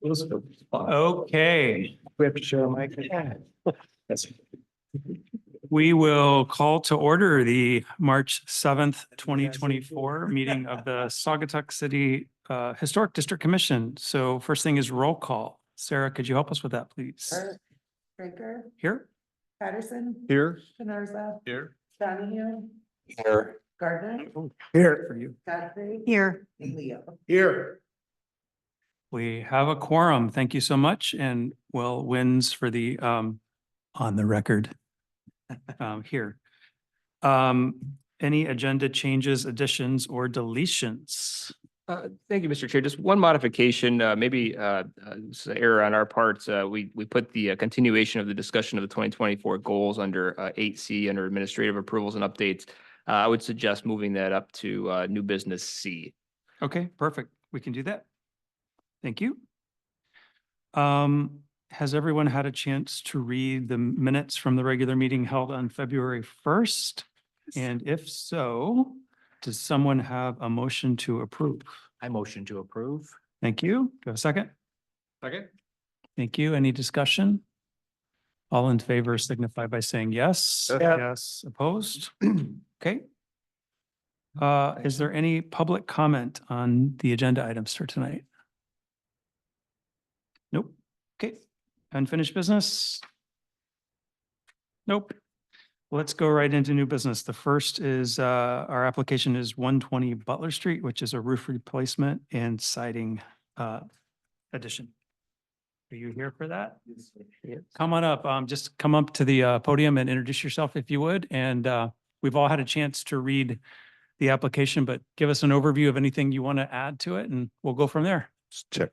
Okay, We have to share a mic. we will call to order the March 7th, 2024 meeting of the Saugatuck City Historic District Commission. So first thing is roll call. Sarah, could you help us with that, please? Baker, Here? Patterson, Here. Canerza, Here. Donahue, Here. Gardner, Here. For you. Godfrey. Here. And Leo. Here. We have a quorum. Thank you so much. And well, wins for the on the record here. Any agenda changes, additions, or deletions? Thank you, Mr. Chair. Just one modification, maybe it's an error on our part. We put the continuation of the discussion of the 2024 goals under 8C under administrative approvals and updates. I would suggest moving that up to new business C. Okay, perfect. We can do that. Thank you. Has everyone had a chance to read the minutes from the regular meeting held on February 1st? And if so, does someone have a motion to approve? I motion to approve. Thank you. Do I have a second? Second. Thank you. Any discussion? All in favor signify by saying yes. Yeah. Yes, opposed? Okay. Is there any public comment on the agenda items for tonight? Nope. Okay. Unfinished business? Nope. Let's go right into new business. The first is, our application is 120 Butler Street, which is a roof replacement and siding, addition. Are you here for that? Come on up. Just come up to the podium and introduce yourself if you would. And we've all had a chance to read the application, but give us an overview of anything you want to add to it and we'll go from there. Check.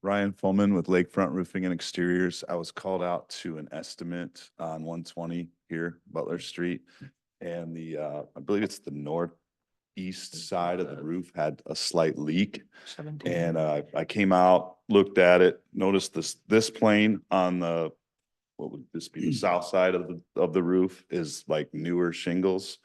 Ryan Fulman with Lakefront Roofing and Exteriors. I was called out to an estimate on 120 here, Butler Street. And I believe it's the northeast side of the roof had a slight leak. And I came out, looked at it, noticed this plane on what would this be, the south side of the roof is like newer shingles.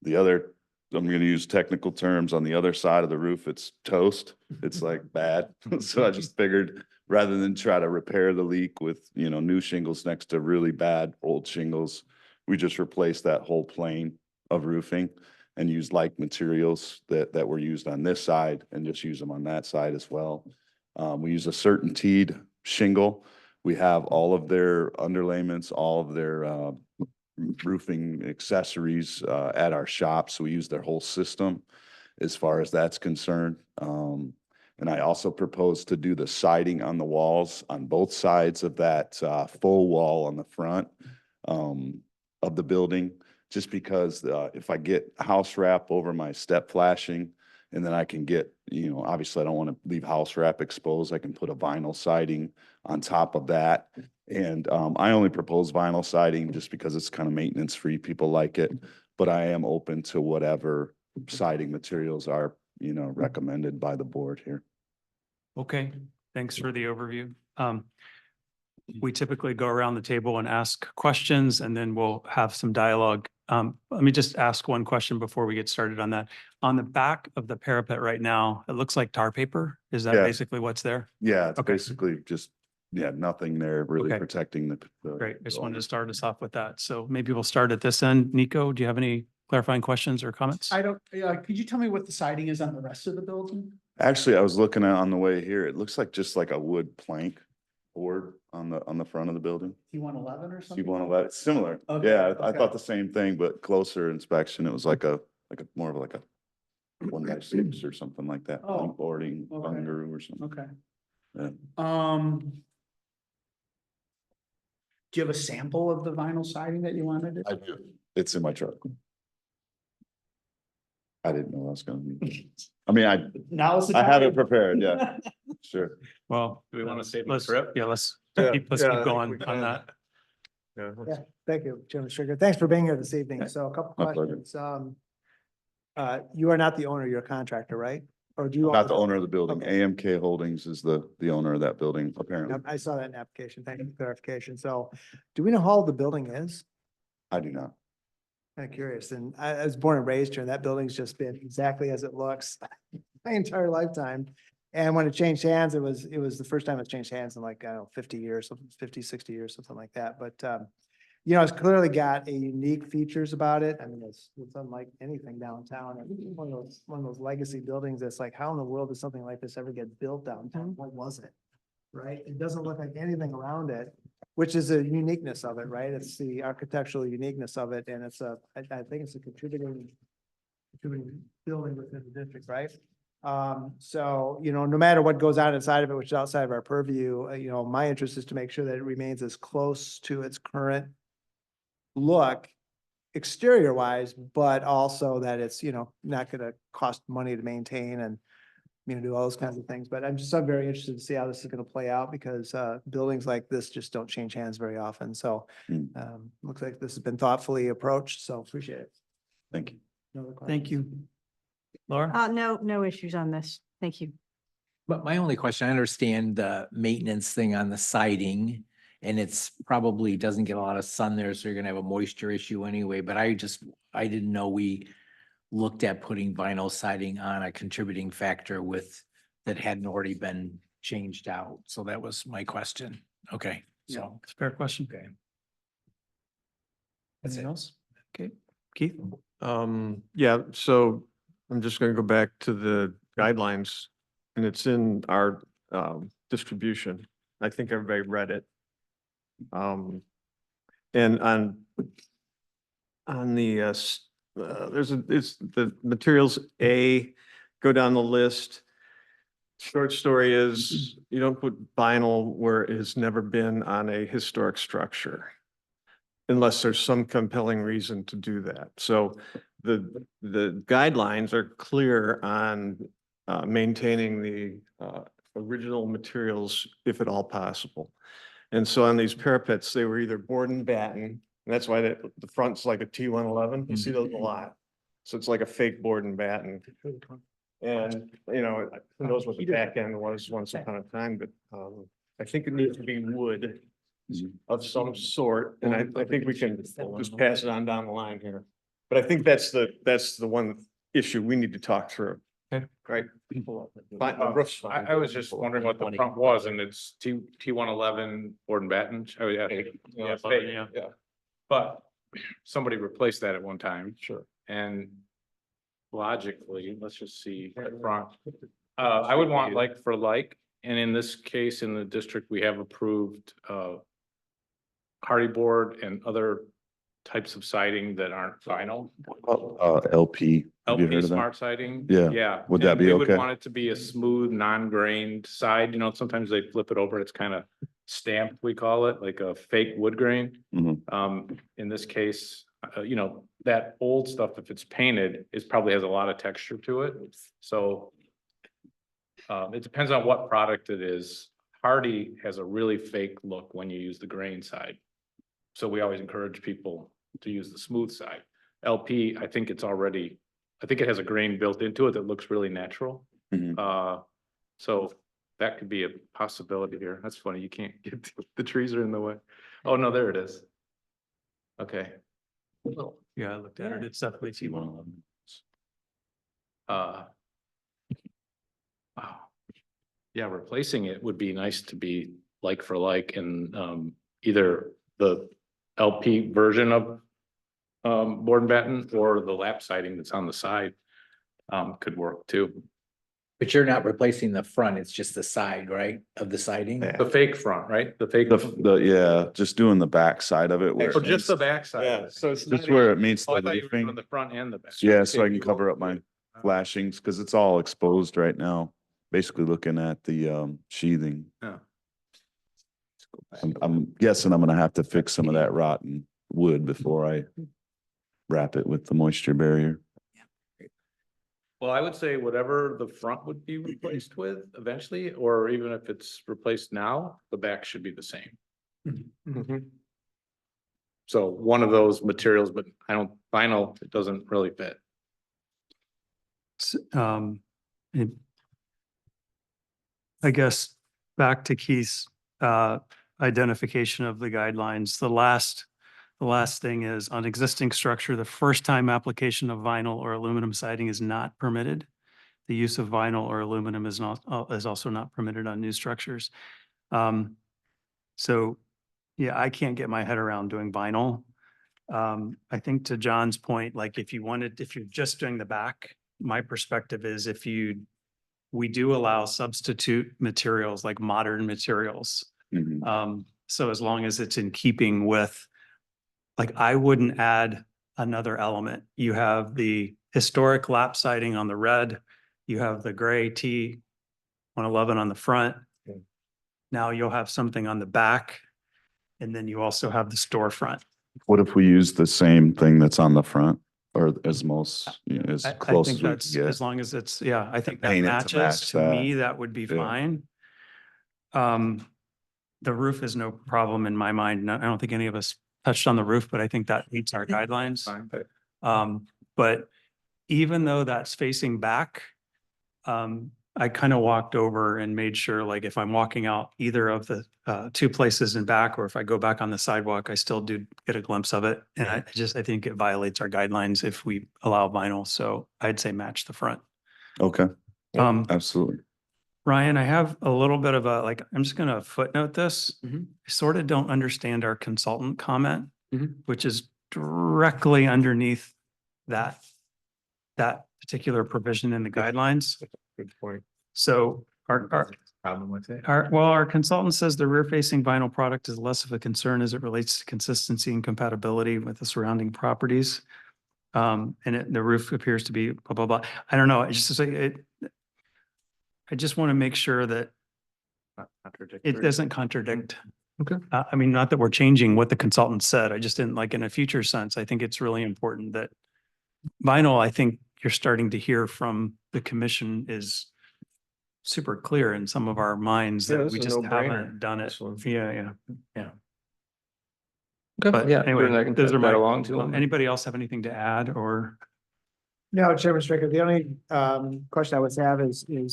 The other, I'm going to use technical terms, on the other side of the roof, it's toast. It's like bad. So I just figured rather than try to repair the leak with, new shingles next to really bad old shingles, we just replaced that whole plane of roofing and use like materials that were used on this side and just use them on that side as well. We use a CertainTeed shingle. We have all of their underlayments, all of their roofing accessories at our shop. So we use their whole system as far as that's concerned. And I also propose to do the siding on the walls on both sides of that full wall on the front of the building, just because if I get house wrap over my step flashing, and then I can get, obviously I don't want to leave house wrap exposed. I can put a vinyl siding on top of that. And I only propose vinyl siding just because it's kind of maintenance free. People like it, but I am open to whatever siding materials are, recommended by the board here. Okay, thanks for the overview. We typically go around the table and ask questions and then we'll have some dialogue. Let me just ask one question before we get started on that. On the back of the parapet right now, it looks like tar paper. Is that Yeah. basically what's there? Yeah, it's Okay. basically just, nothing there really Okay. protecting the. Great. I just wanted to start us off with that. So maybe we'll start at this end. Nico, do you have any clarifying questions or comments? I don't, could you tell me what the siding is on the rest of the building? Actually, I was looking at on the way here, it looks like just like a wood plank board on the front of the building. T111 or something? C111, it's similar. Okay, Yeah, I okay. thought the same thing, but closer inspection, it was like a more of like a 1x6 or something like that. Oh, plank boarding okay. under or something. Okay. Yeah. Do you have a sample of the vinyl siding that you wanted? I do. It's in my truck. I didn't know I was gonna be. I mean, Now's the I have time. it prepared, yeah, sure. Well, Do we want to save the let's, trip? yeah, let's Yeah, keep yeah, I think going we on can. that. Yeah. Yeah, thank you, Chairman Stricker. Thanks for being here this evening. So a couple My pleasure. questions. You are not the owner, you're a contractor, right? Or do you? Not the owner of the building. Okay. AMK Holdings is the owner of that building, apparently. Yep, I saw that in the application. Thank you for clarification. So do we know how old the building is? I do not. Kind of curious. And I was born and raised here and that building's just been exactly as it looks my entire lifetime. And when it changed hands, it was the first time it's changed hands in like, I don't know, 50 years, 50, 60 years, something like that. But, you know, it's clearly got a unique features about it. I mean, it's unlike anything downtown. And one of those legacy buildings that's like, how in the world did something like this ever get built downtown? What was it? Right? It doesn't look like anything around it, which is a uniqueness of it, right? It's the architectural uniqueness of it. And it's I think it's a contributing building within the district, right? So, you know, no matter what goes on inside of it, which is outside of our purview, you know, my interest is to make sure that it remains as close to its current look exterior wise, but also that it's, you know, not gonna cost money to maintain and, you know, do all those kinds of things. But I'm very interested to see how this is gonna play out because, buildings like this just don't change hands very often. So, looks like this has been thoughtfully approached, so appreciate it. Thank you. No other Thank questions? you. Laura? No issues on this. Thank you. But my only question, I understand the maintenance thing on the siding. And it's probably doesn't get a lot of sun there, so you're gonna have a moisture issue anyway, but I didn't know we looked at putting vinyl siding on a contributing factor that hadn't already been changed out. So that was my question. Okay, so. It's a fair question. Okay. Anything else? Okay, Keith? Yeah, so I'm just gonna go back to the guidelines and it's in our distribution. I think everybody read it. And on the, it's the materials A, go down the list. Short story is you don't put vinyl where it has never been on a historic structure. Unless there's some compelling reason to do that. So the guidelines are clear on maintaining the original materials if at all possible. And so on these parapets, they were either board and batten, and that's why the front's like a T111. You see those a lot. So it's like a fake board and batten. And, you know, who knows what the back end was once upon a time, but I think it needs to be wood of some sort, and I think we can just pass it on down the line here. But I think that's the one issue we need to talk through. Okay. Right? I was just wondering what the front was and it's T111 board and batten. Oh, yeah. Yeah, fake, yeah. But somebody replaced that at one time. Sure. And logically, let's just see the front. I would want like for like, and in this case, in the district, we have approved hardy board and other types of siding that aren't vinyl. LP. Have you LP heard of that? smart siding. Yeah. Yeah. Would that And be we would okay? want it to be a smooth, non-grained side. You know, sometimes they flip it over. It's kind of stamped, we call it, like a fake wood grain. Mhm. In this case, you know, that old stuff, if it's painted, it probably has a lot of texture to it. So it depends on what product it is. Hardy has a really fake look when you use the grain side. So we always encourage people to use the smooth side. LP, I think it has a grain built into it that looks really natural. Mhm. So that could be a possibility here. That's funny. You can't get, the trees are in the way. Oh, no, there it is. Okay. Yeah, I looked at it. It's definitely T111. Wow. Yeah, replacing it would be nice to be like for like and either the LP version of board and batten or the lap siding that's on the side could work too. But you're not replacing the front, it's just the side, right, of the siding? Yeah. The fake front, right? The fake. Yeah, just doing the back side of it. where Or it just the meets- back side. Yeah, so it's Just not where it meets Oh, the I thought you were doing roofing. the front and the back. Yeah, so I can cover up my flashings, because it's all exposed right now. Basically looking at the sheathing. Yeah. I'm guessing I'm gonna have to fix some of that rotten wood before I wrap it with the moisture barrier. Well, I would say whatever the front would be replaced with eventually, or even if it's replaced now, the back should be the same. Mhm. So one of those materials, but vinyl, it doesn't really fit. it- I guess back to Keith's identification of the guidelines, the last thing is on existing structure, the first time application of vinyl or aluminum siding is not permitted. The use of vinyl or aluminum is not, is also not permitted on new structures. So, yeah, I can't get my head around doing vinyl. I think to John's point, like if you're just doing the back, my perspective is we do allow substitute materials like modern materials. Mhm. So as long as it's in keeping with, like, I wouldn't add another element. You have the historic lap siding on the red, you have the gray T111 on the front. Okay. Now you'll have something on the back, and then you also have the storefront. What if we use the same thing that's on the front or as most, as I close think as we that's, can as get? long as it's, yeah, I think that Paint it to matches. match To me, that. that would be Yeah. fine. The roof is no problem in my mind. No, I don't think any of us touched on the roof, but I think that meets our guidelines. Fine. But even though that's facing back, I kind of walked over and made sure, like, if I'm walking out either of the two places in back, or if I go back on the sidewalk, I still do get a glimpse of it. And I think it violates our guidelines if we allow vinyl. So I'd say match the front. Okay, Um, absolutely. Ryan, I have a little bit of a, like, I'm just gonna footnote this. Mhm. I sort of don't understand our consultant comment, Mhm. which is directly underneath that particular provision in the guidelines. Good point. So our Problem with it. our consultant says the rear facing vinyl product is less of a concern as it relates to consistency and compatibility with the surrounding properties. And the roof appears to be blah, blah, blah. I don't know. I just want to make sure that it doesn't contradict. Okay. I mean, not that we're changing what the consultant said. I just didn't, like, in a future sense, I think it's really important that vinyl, I think you're starting to hear from the commission, is super clear in some of our minds Yeah, that this we is a just no-brainer, haven't done it. this one. Yeah. Okay, But yeah, anyway, I can those pass are that my, along to them. anybody else have anything to add or? No, Chairman Stricker, the only question I would have is, in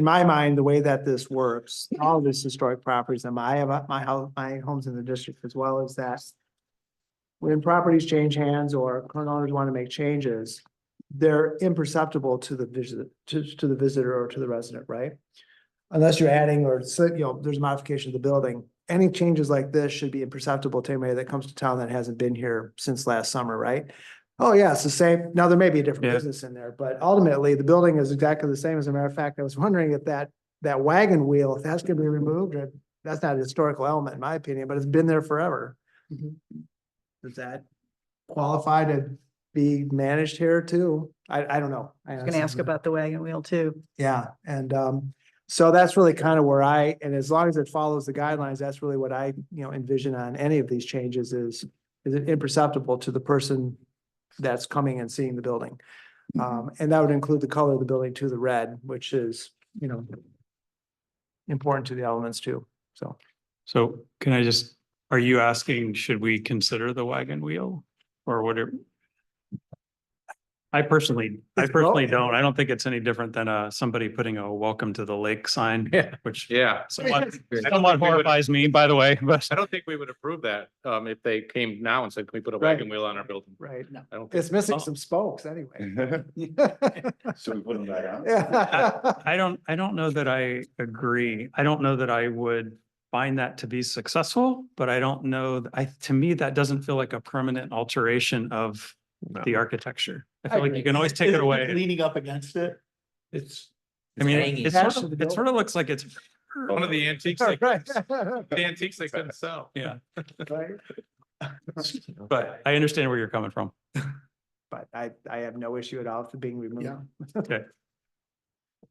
my mind, the way that this works, all of this historic properties, and I have my house, my homes in the district as well, is that when properties change hands or current owners want to make changes, they're imperceptible to the visitor or to the resident, right? Unless you're adding or, there's a modification of the building. Any changes like this should be imperceptible to anybody that comes to town that hasn't been here since last summer, right? Oh, yeah, it's the same. Now, there may be a different Yeah. business in there, but ultimately, the building is exactly the same. As a matter of fact, I was wondering if that wagon wheel, if that's gonna be removed, or that's not a historical element, in my opinion, but it's been there forever. Does that qualify to be managed here too? I don't know. I was gonna ask about the wagon wheel too. Yeah, and so that's really kind of where and as long as it follows the guidelines, that's really what I, envision on any of these changes is it imperceptible to the person that's coming and seeing the building? And that would include the color of the building to the red, which is, important to the elements too, so. So can I just, are you asking, should we consider the wagon wheel or whatever? I personally don't. I don't think it's any different than somebody putting a welcome to the lake sign. Yeah. Which Yeah. somewhat I don't think we would- horrifies me, by the way, but I don't think we would approve that, if they came now and said, can we put a Right. wagon wheel on our building? Right. I don't. think- It's missing some spokes anyway. So we put them back on? Yeah. I don't know that I agree. I don't know that I would find that to be successful, but I don't know, to me, that doesn't feel like a permanent alteration of the architecture. I feel like you can always take it away. Leaning up against it. It's, I mean, hanging. it Attached sort to of, the it sort of looks like it's, One of the antiques, Right. the antiques they couldn't sell. yeah, Right. but I understand where you're coming from. But I have no issue at all with it being removed. Yeah. Okay.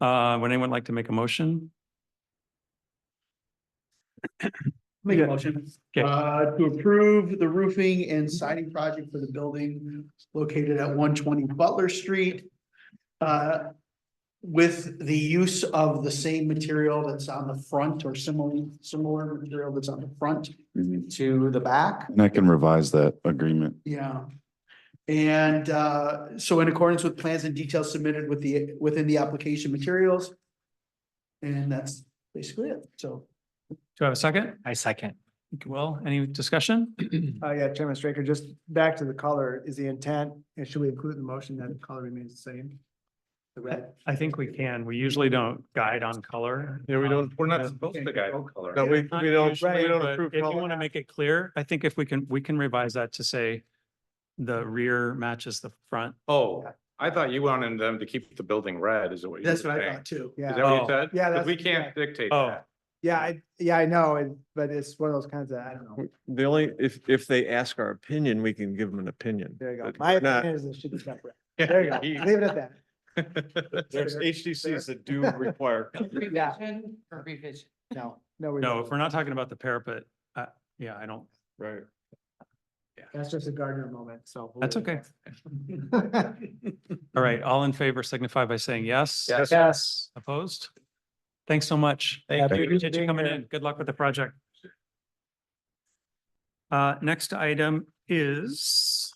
Would anyone like to make a motion? Make Yeah. a motion. Okay. To approve the roofing and siding project for the building located at 120 Butler Street. With the use of the same material that's on the front or similar material that's on the front Mhm. to the back. And I can revise that agreement. Yeah. And so in accordance with plans and details submitted within the application materials. And that's basically it. So. Do I have a second? I second. Well, any discussion? Yeah, Chairman Straker, just back to the color, is the intent, and should we include in the motion that the color remains the same? The red. I think we can. We usually don't guide on color. Yeah, we don't, We're not supposed to guide on color. no, we Not don't, usually, we don't but approve if you color. want to make it clear, I think if we can revise that to say the rear matches the front. Oh, I thought you wanted them to keep the building red, is what you were That's what I saying. thought too. Is Yeah, that what you Oh. said? Yeah, 'Cause we that's- can't dictate Oh. that. I know, but it's one of those kinds of, I don't know. The only, if they ask our opinion, we can give them an opinion. There you go. but My we're not- opinion is it should be kept red. There you go. Leave it at that. There's HDCs that do require. Yeah. No, no. No, if we're not talking about the parapet, yeah, I don't, Right. That's just a Gardner moment, so. that's okay. All right, all in favor signify by saying yes. Yes. Yes. Opposed? Thanks so much. Thank you. Appreciate you coming in. Good luck with the project. Next item is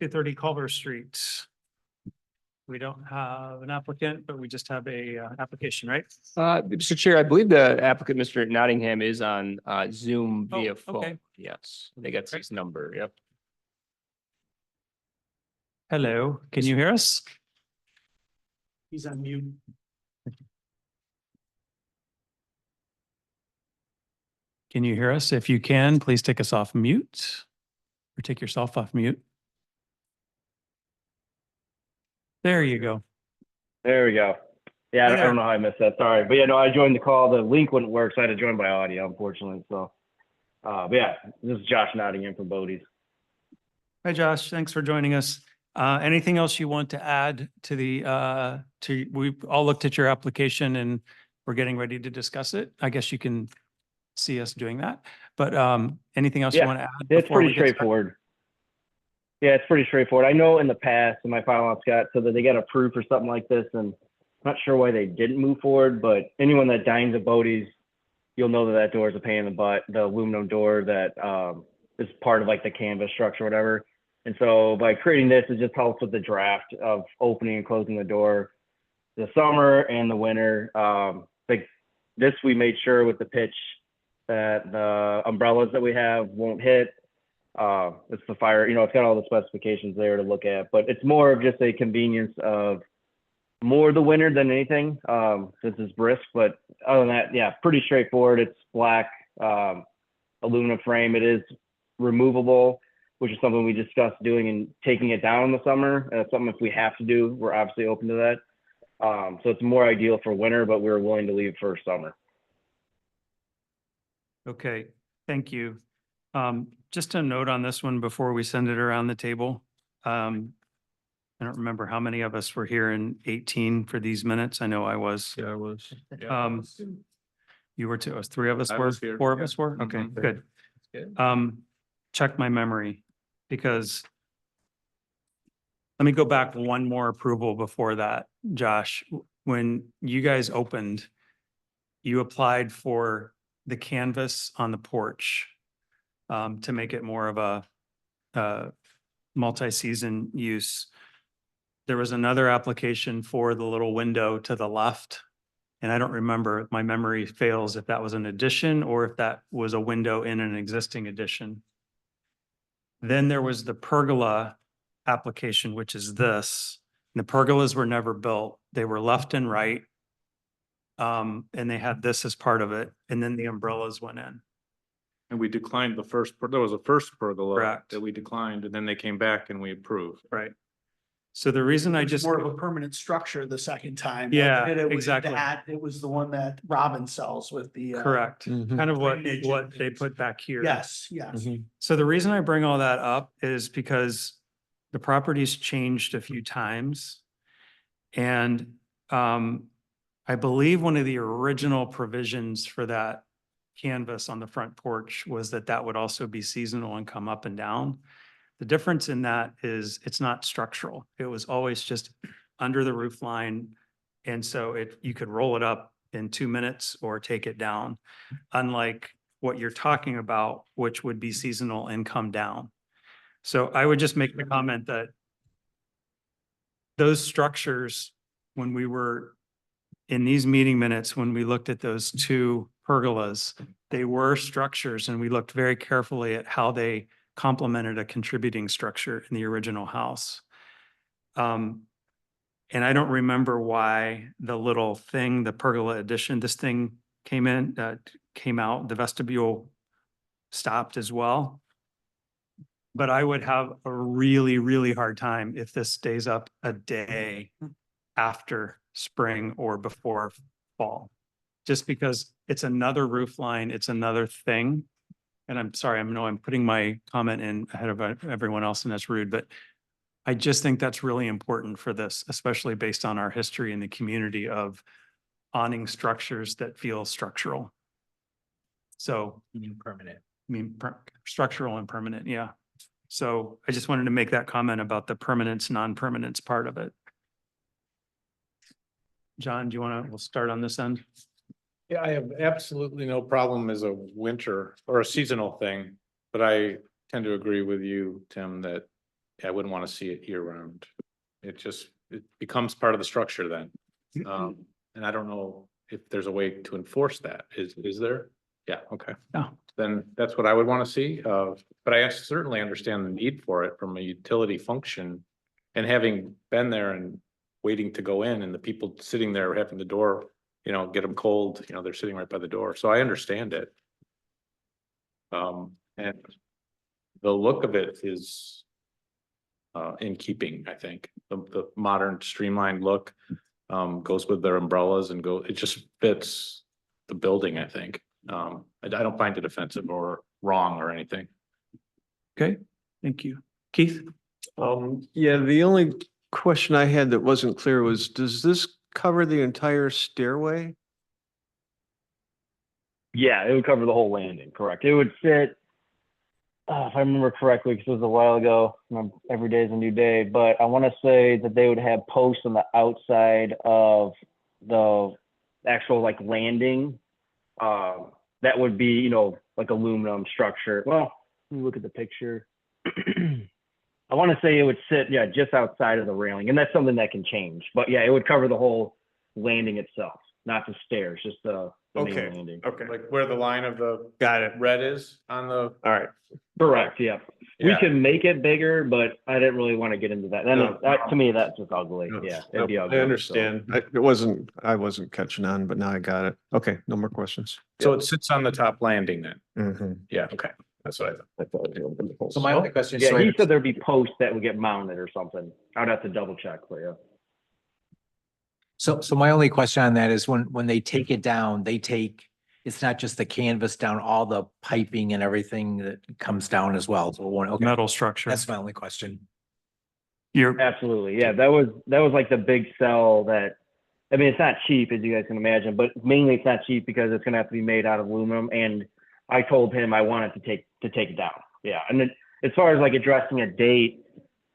230 Culver Street. We don't have an applicant, but we just have a application, right? Mr. Chair, I believe the applicant, Mr. Nottingham, is on Zoom Oh, via okay. phone. Yes, I think that's his number. Yep. Hello, can you hear us? He's on mute. Can you hear us? If you can, please take us off mute or take yourself off mute. There you go. There we go. Yeah, Hey I don't know how I missed that. Sorry. But yeah, no, I joined the call. The link wouldn't work, so I had to join by audio, unfortunately. So, but yeah, this is Josh Nottingham from Bodie's. Hi, Josh. Thanks for joining us. Anything else you want to add to we all looked at your application and we're getting ready to discuss it. I guess you can see us doing that, but anything else you Yeah, want to add? It's before we pretty get started? straightforward. Yeah, it's pretty straightforward. I know in the past, in my file on Scott, so that they got approved for something like this, and I'm not sure why they didn't move forward, but anyone that dines at Bodie's, you'll know that that door is a pain in the butt, the aluminum door that is part of like the canvas structure, or whatever. And so by creating this, it just helps with the draft of opening and closing the door, the summer and the winter. Like this, we made sure with the pitch that the umbrellas that we have won't hit. It's the fire, it's got all the specifications there to look at, but it's more of just a convenience of more the winter than anything, since it's brisk. But other than that, yeah, pretty straightforward. It's black aluminum frame. It is removable, which is something we discussed doing and taking it down in the summer. That's something if we have to do, we're obviously open to that. So it's more ideal for winter, but we're willing to leave for summer. Okay, thank you. Just a note on this one before we send it around the table. I don't remember how many of us were here in 18 for these minutes. I know I was. Yeah, I was. You were too. Us three of us I were, was here, four of yeah. us were? Okay, Mhm. good. Good. Check my memory because let me go back one more approval before that, Josh. When you guys opened, you applied for the canvas on the porch to make it more of a multi-season use. There was another application for the little window to the left. And I don't remember, my memory fails if that was an addition or if that was a window in an existing addition. Then there was the pergola application, which is this. And the pergolas were never built. They were left and right. And they had this as part of it. And then the umbrellas went in. And we declined there was a first pergola Correct. that we declined, and then they came back and we approved. Right. So the reason I It was just, more of a permanent structure the second time. Yeah, And it was exactly. It was the one that Robin sells with the. correct, Mhm. kind of what drainage and they things. put back here. Yes, yes. So the reason I bring all that up is because the property's changed a few times. And I believe one of the original provisions for that canvas on the front porch was that that would also be seasonal and come up and down. The difference in that is it's not structural. It was always just under the roof line. And so you could roll it up in 2 minutes or take it down. Unlike what you're talking about, which would be seasonal and come down. So I would just make the comment that those structures, when we were in these meeting minutes, when we looked at those two pergolas, they were structures and we looked very carefully at how they complemented a contributing structure in the original house. And I don't remember why the little thing, the pergola addition, this thing came out, the vestibule stopped as well. But I would have a really, really hard time if this stays up a day after spring or before fall. Just because it's another roof line, it's another thing. And I'm sorry, I'm putting my comment in ahead of everyone else and that's rude, but I just think that's really important for this, especially based on our history in the community of awning structures that feel structural. So, Permanent. structural and permanent, yeah. So I just wanted to make that comment about the permanence, non-permanence part of it. John, do you want to, we'll start on this end? Yeah, I have absolutely no problem as a winter or a seasonal thing, but I tend to agree with you, Tim, that I wouldn't want to see it year round. It becomes part of the structure then. And I don't know if there's a way to enforce that. Is there? Yeah, okay. No. Then that's what I would want to see. But I certainly understand the need for it from a utility function. And having been there and waiting to go in and the people sitting there having the door, get them cold, they're sitting right by the door. So I understand it. And the look of it is in keeping, I think. The modern streamlined look goes with their umbrellas and it just fits the building, I think. I don't find it offensive or wrong or anything. Okay, thank you. Keith? Yeah, the only question I had that wasn't clear was, does this cover the entire stairway? Yeah, it would cover the whole landing, correct. It would sit, if I remember correctly, because it was a while ago, every day is a new day, but I want to say that they would have posts on the outside of the actual landing. That would be, like aluminum structure. Well, let me look at the picture. I want to say it would sit, just outside of the railing, and that's something that can change. But yeah, it would cover the whole landing itself, not the stairs, just the main landing. Okay. Like where the line of the red is on the. All right. Correct. Yeah. We Yeah. can make it bigger, but I didn't really want to get into that. Then to me, that's just ugly. Yeah, it'd be ugly. I understand. I wasn't catching on, but now I got it. Okay, no more questions. So it sits on the top landing then. Mhm. Yeah, okay. That's what I thought. So my only question is, Yeah, so he said there'd be posts that would get mounted or something. I'd have to double check for you. So my only question on that is when they take it down, it's not just the canvas down, all the piping and everything that comes down as well. So okay, Metal structure. that's my only question. Absolutely. Yeah, that was like the big sell that, I mean, it's not cheap as you guys can imagine, but mainly it's not cheap because it's going to have to be made out of aluminum. And I told him I wanted to take it down. Yeah. And then as far as addressing a date,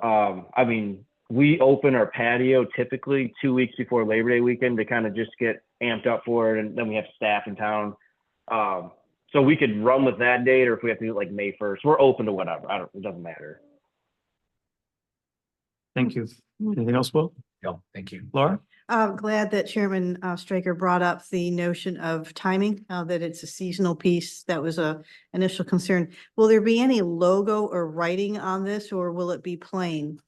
I mean, we open our patio typically 2 weeks before Labor Day weekend to kind of just get amped up for it. And then we have staff in town. So we could run with that date, or if we have to do it May 1st, we're open to whatever. It doesn't matter. Thank you. Anything else, Will? No, thank you. Laura? I'm glad that Chairman Straker brought up the notion of timing, that it's a seasonal piece. That was a initial concern. Will there be any logo or writing on this, or will it be plain?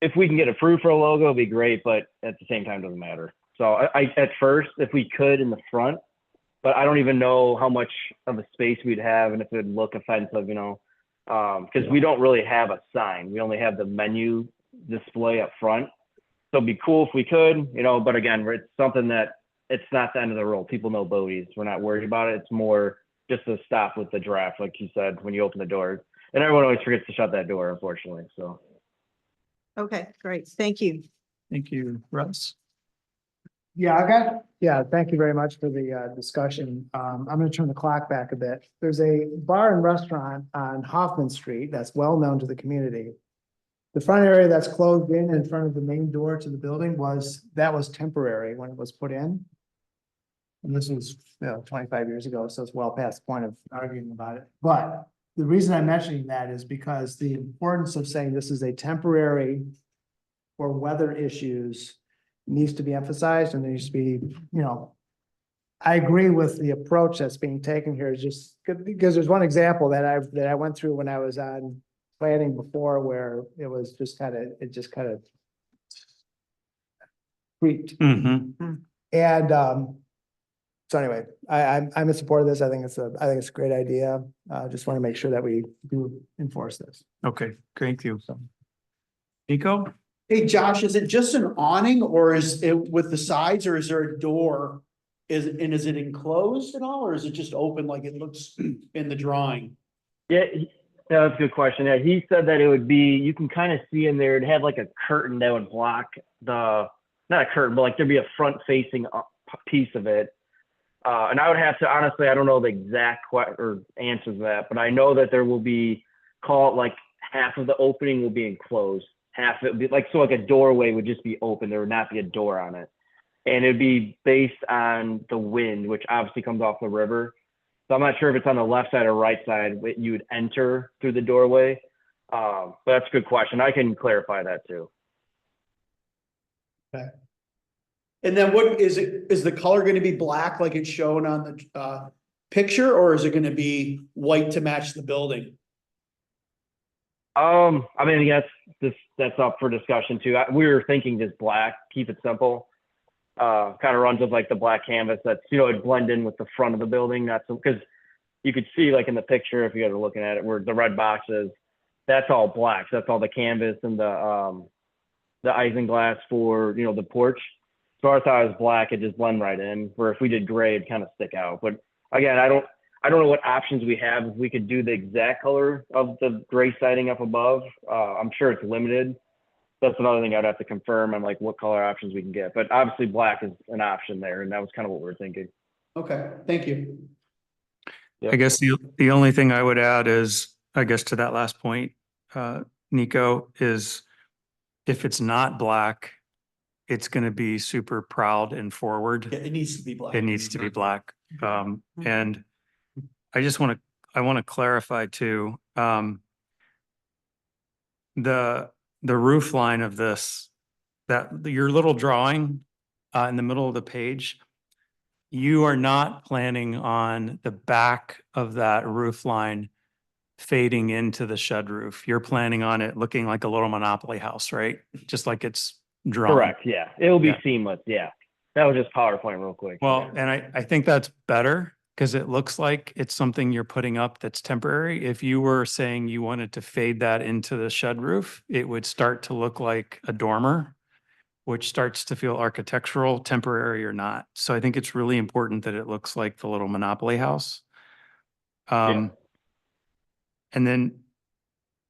If we can get approved for a logo, it'd be great, but at the same time, it doesn't matter. So I at first, if we could in the front, but I don't even know how much of a space we'd have and if it would look offensive, because we don't really have a sign. We only have the menu display up front. So it'd be cool if we could, but again, it's something that it's not the end of the world. People know Bodie's. We're not worried about it. It's more just to stop with the draft, like you said, when you open the door. And everyone always forgets to shut that door, unfortunately. So. Okay, great. Thank you. Thank you, Russ. Thank you very much for the discussion. I'm gonna turn the clock back a bit. There's a bar and restaurant on Hoffman Street that's well known to the community. The front area that's closed in front of the main door to the building was temporary when it was put in. And this was, 25 years ago, so it's well past the point of arguing about it. But the reason I'm mentioning that is because the importance of saying this is a temporary for weather issues needs to be emphasized, and there needs to be, I agree with the approach that's being taken here, is just because there's one example that I went through when I was on planning before, where it was just kind of Sweet. Mm-hmm. And, so anyway, I'm in support of this. I think it's a great idea. Just want to make sure that we do enforce this. Okay, thank you. Nico? Hey, Josh, is it just an awning or is it with the sides or is there a door? Is it enclosed at all or is it just open like it looks in the drawing? Yeah, that's a good question. Yeah, he said that it would be, you can kind of see in there, it had like a curtain that would block not a curtain, but like there'd be a front facing piece of it. And I would have to, honestly, I don't know the exact answer to that, but I know that there will be, call it like half of the opening will be enclosed. Half it would be like, so like a doorway would just be open. There would not be a door on it. And it'd be based on the wind, which obviously comes off the river. So I'm not sure if it's on the left side or right side, but you would enter through the doorway. But that's a good question. I can clarify that too. Okay. And then what is it, is the color going to be black like it's shown on the picture or is it going to be white to match the building? I mean, that's up for discussion too. We were thinking just black, keep it simple. Kind of runs with like the black canvas that's, it'd blend in with the front of the building. That's because you could see like in the picture, if you guys are looking at it, where the red box is, that's all black. So that's all the canvas and the isinglass for, the porch. So I thought it was black, it just blend right in, where if we did gray, it'd kind of stick out. But again, I don't know what options we have. If we could do the exact color of the gray siding up above, I'm sure it's limited. That's another thing I'd have to confirm on like what color options we can get. But obviously black is an option there. And that was kind of what we were thinking. Okay, thank you. I guess the only thing I would add is, I guess to that last point, Nico, is if it's not black, it's going to be super proud and forward. Yeah, it needs to be black. It needs to be black. And I want to clarify too, the roof line of this, that your little drawing in the middle of the page, you are not planning on the back of that roof line fading into the shed roof. You're planning on it looking like a little Monopoly house, right? Just like it's drawn. Correct. Yeah. It'll be Yeah. seamless. Yeah. That was just PowerPoint real quick. Well, and I think that's better because it looks like it's something you're putting up that's temporary. If you were saying you wanted to fade that into the shed roof, it would start to look like a dormer, which starts to feel architectural, temporary or not. So I think it's really important that it looks like the little Monopoly house. Yeah. And then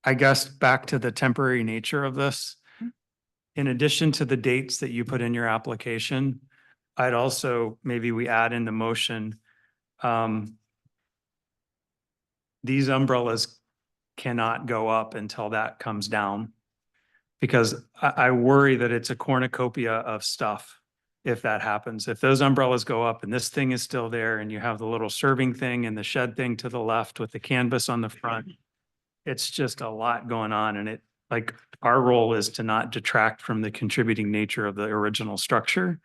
I guess back to the temporary nature of this, in addition to the dates that you put in your application, I'd also, maybe we add in the motion, these umbrellas cannot go up until that comes down. Because I worry that it's a cornucopia of stuff if that happens. If those umbrellas go up and this thing is still there and you have the little serving thing and the shed thing to the left with the canvas on the front, it's just a lot going on. And our role is to not detract from the contributing nature of the original structure.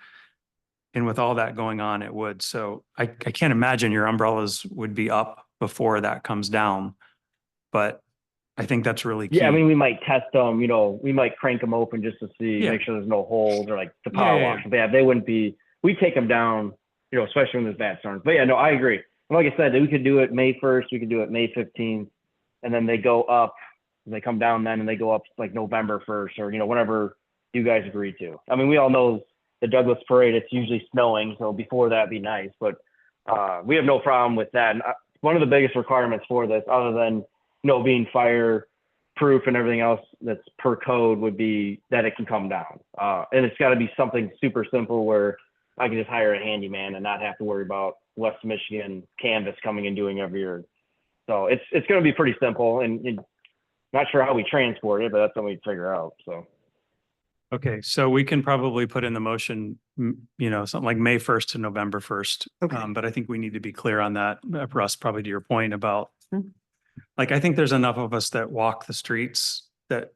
And with all that going on, it would. So I can't imagine your umbrellas would be up before that comes down. But I think that's really key. Yeah. I mean, we might test them, we might crank them open just to see, Yeah. make sure there's no holes or like the power Yeah, yeah, wash. But yeah, they wouldn't be, we take them down, especially when there's bad storms. But yeah, no, I agree. And like I said, we could do it May 1st, we could do it May 15th, and then they go up, they come down then and they go up like November 1st or, whatever you guys agree to. I mean, we all know the Douglas Parade, it's usually snowing. So before that'd be nice, but we have no problem with that. And one of the biggest requirements for this, other than, being fire proof and everything else that's per code, would be that it can come down. And it's got to be something super simple where I can just hire a handyman and not have to worry about West Michigan canvas coming and doing every year. So it's going to be pretty simple, and not sure how we transport it, but that's something we figure out. So. Okay, so we can probably put in the motion, something like May 1st to November 1st. Okay. But I think we need to be clear on that, Russ, probably to your point about, I think there's enough of us that walk the streets that,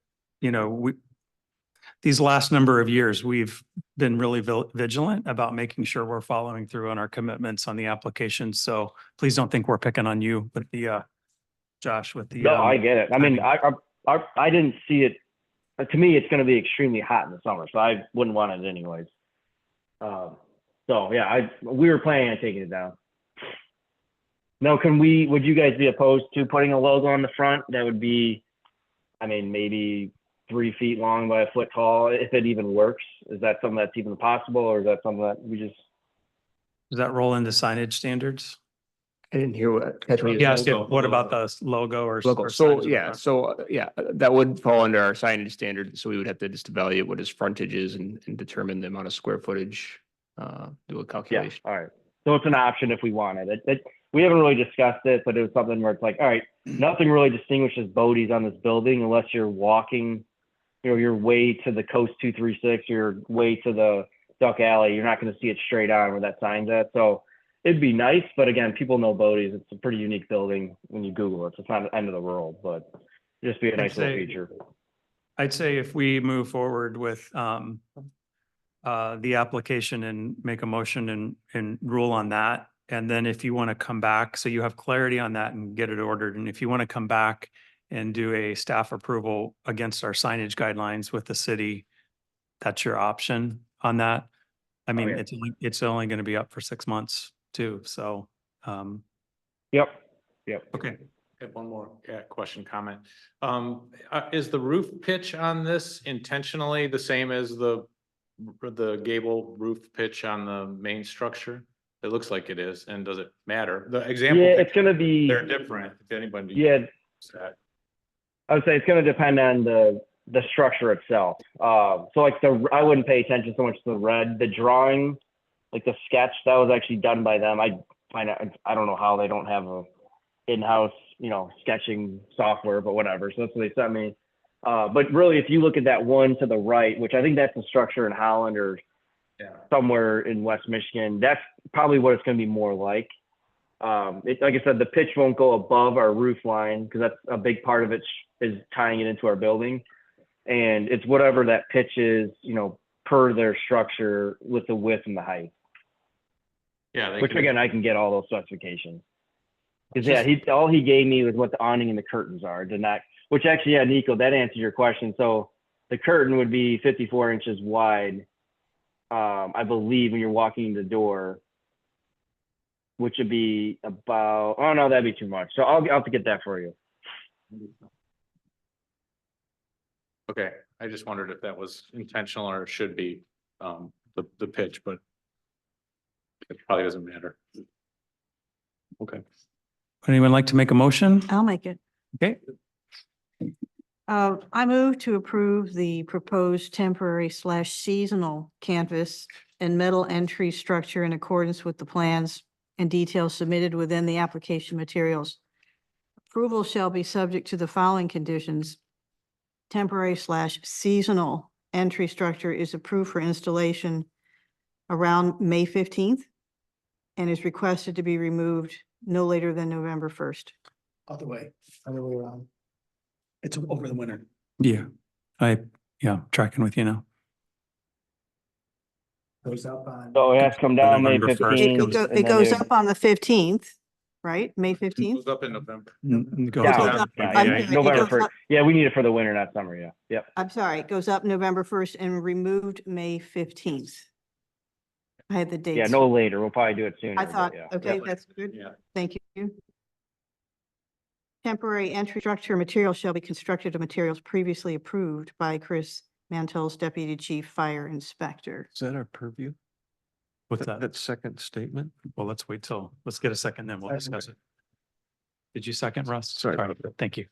these last number of years, we've been really vigilant about making sure we're following through on our commitments on the application. So please don't think we're picking on you, but Josh, with the. No, I get it. I mean, I didn't see it. To me, it's going to be extremely hot in the summer, so I wouldn't want it anyways. So yeah, we were planning on taking it down. Now, would you guys be opposed to putting a logo on the front that would be, I mean, maybe 3 feet long by a foot tall, if it even works? Is that something that's even possible, or is that something that we just? Does that roll into signage standards? I didn't hear catch what you He asked you, what about the logo or? Local. or So, signs in the yeah, front? so, yeah, that would fall under our signage standard. So we would have to just evaluate what his frontage is and determine the amount of square footage, do a Yeah, calculation. all right. So it's an option if we wanted it. We haven't really discussed it, but it was something where it's like, all right, nothing really distinguishes Bodie's on this building unless you're walking, your way to the Coast 236, your way to the Duck Alley. You're not going to see it straight on where that sign's at. So it'd be nice, but again, people know Bodie's. It's a pretty unique building when you Google it. So it's not the end of the world, but it'd just be a nice little feature. I'd say if we move forward with the application and make a motion and rule on that. And then if you want to come back, so you have clarity on that and get it ordered. And if you want to come back and do a staff approval against our signage guidelines with the city, that's your option on that. I mean, Okay. it's only going to be up for 6 months too. So, Yep. okay. I have one more question, comment. Is the roof pitch on this intentionally the same as the gable roof pitch on the main structure? It looks like it is. And does it matter? The example. Yeah, it's going to be. They're different. If anybody. Yeah, I would say it's going to depend on the structure itself. So like I wouldn't pay attention so much to the red. The drawing, like the sketch, that was actually done by them. I don't know how they don't have a in-house, sketching software, but whatever. So that's what they sent me. But really, if you look at that one to the right, which I think that's the structure in Holland or somewhere in West Michigan, that's probably what it's going to be more like. Like I said, the pitch won't go above our roof line because that's a big part of it is tying it into our building. And it's whatever that pitch is, per their structure with the width and the height. Yeah. Which again, I can get all those specifications. Because all he gave me was what the awning and the curtains are. Which actually, yeah, Nico, that answers your question. So the curtain would be 54 inches wide, I believe, when you're walking in the door, which would be about, oh no, that'd be too much. So I'll have to get that for you. Okay, I just wondered if that was intentional or should be the pitch, but it probably doesn't matter. Okay. Anyone like to make a motion? I'll make it. Okay. I move to approve the proposed temporary / seasonal canvas and metal entry structure in accordance with the plans and details submitted within the application materials. Approval shall be subject to the following conditions. Temporary / seasonal entry structure is approved for installation around May 15th and is requested to be removed no later than November 1st. Other way around. It's over the winter. Yeah. Tracking with you now. Goes up on. So it has to come down May November 1st. 15th. It goes up on the 15th, right? May 15th? Goes up in November. Go Yeah, down. November goes 1st. up- Yeah, we need it for the winter, not summer. Yeah. Yep. I'm sorry, it goes up November 1st and removed May 15th. I had the dates. Yeah, no later. We'll probably do it sooner. I but thought, yeah. okay, Yep. that's good. Yeah. Thank you. Temporary entry structure material shall be constructed of materials previously approved by Chris Mantell's Deputy Chief Fire Inspector. Is that our purview? What's that? That second statement? Well, let's get a second, then we'll discuss it. Did you second, Russ? Sorry. Thank you.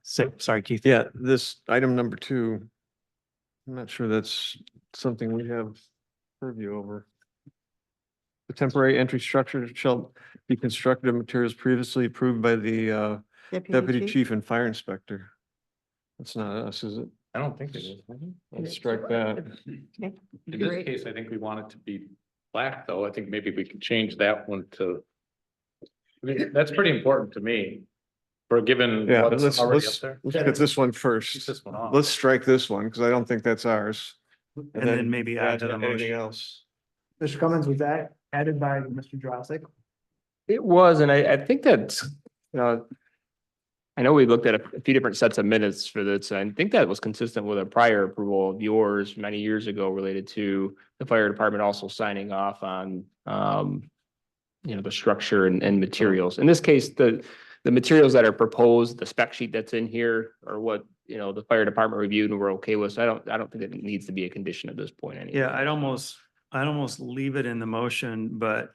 Sorry, Keith. Yeah, this item number 2. I'm not sure that's something we have purview over. The temporary entry structure shall be constructed of materials previously approved by the Deputy Chief and Fire Inspector. That's not us, is it? I don't think it is. Let's strike that. Okay. In this case, I think we want it to be black, though. I think maybe we could change that one to. I mean, that's pretty important to me. For given Yeah, what's let's already up there. get this one Keep first. this one off. Let's strike this one because I don't think that's ours. And then maybe add to the anything motion. else. Mr. Cummins, was that added by Mr. Drossik? It was, and I think that's, kind I know we looked at a few different sets of minutes for this. I think that was consistent with a prior approval of yours many years ago related to the fire department also signing off on, the structure and materials. In this case, the materials that are proposed, the spec sheet that's in here are what, the fire department reviewed and we're okay with. So I don't think it needs to be a condition at this point anyway. Yeah, I'd almost leave it in the motion, but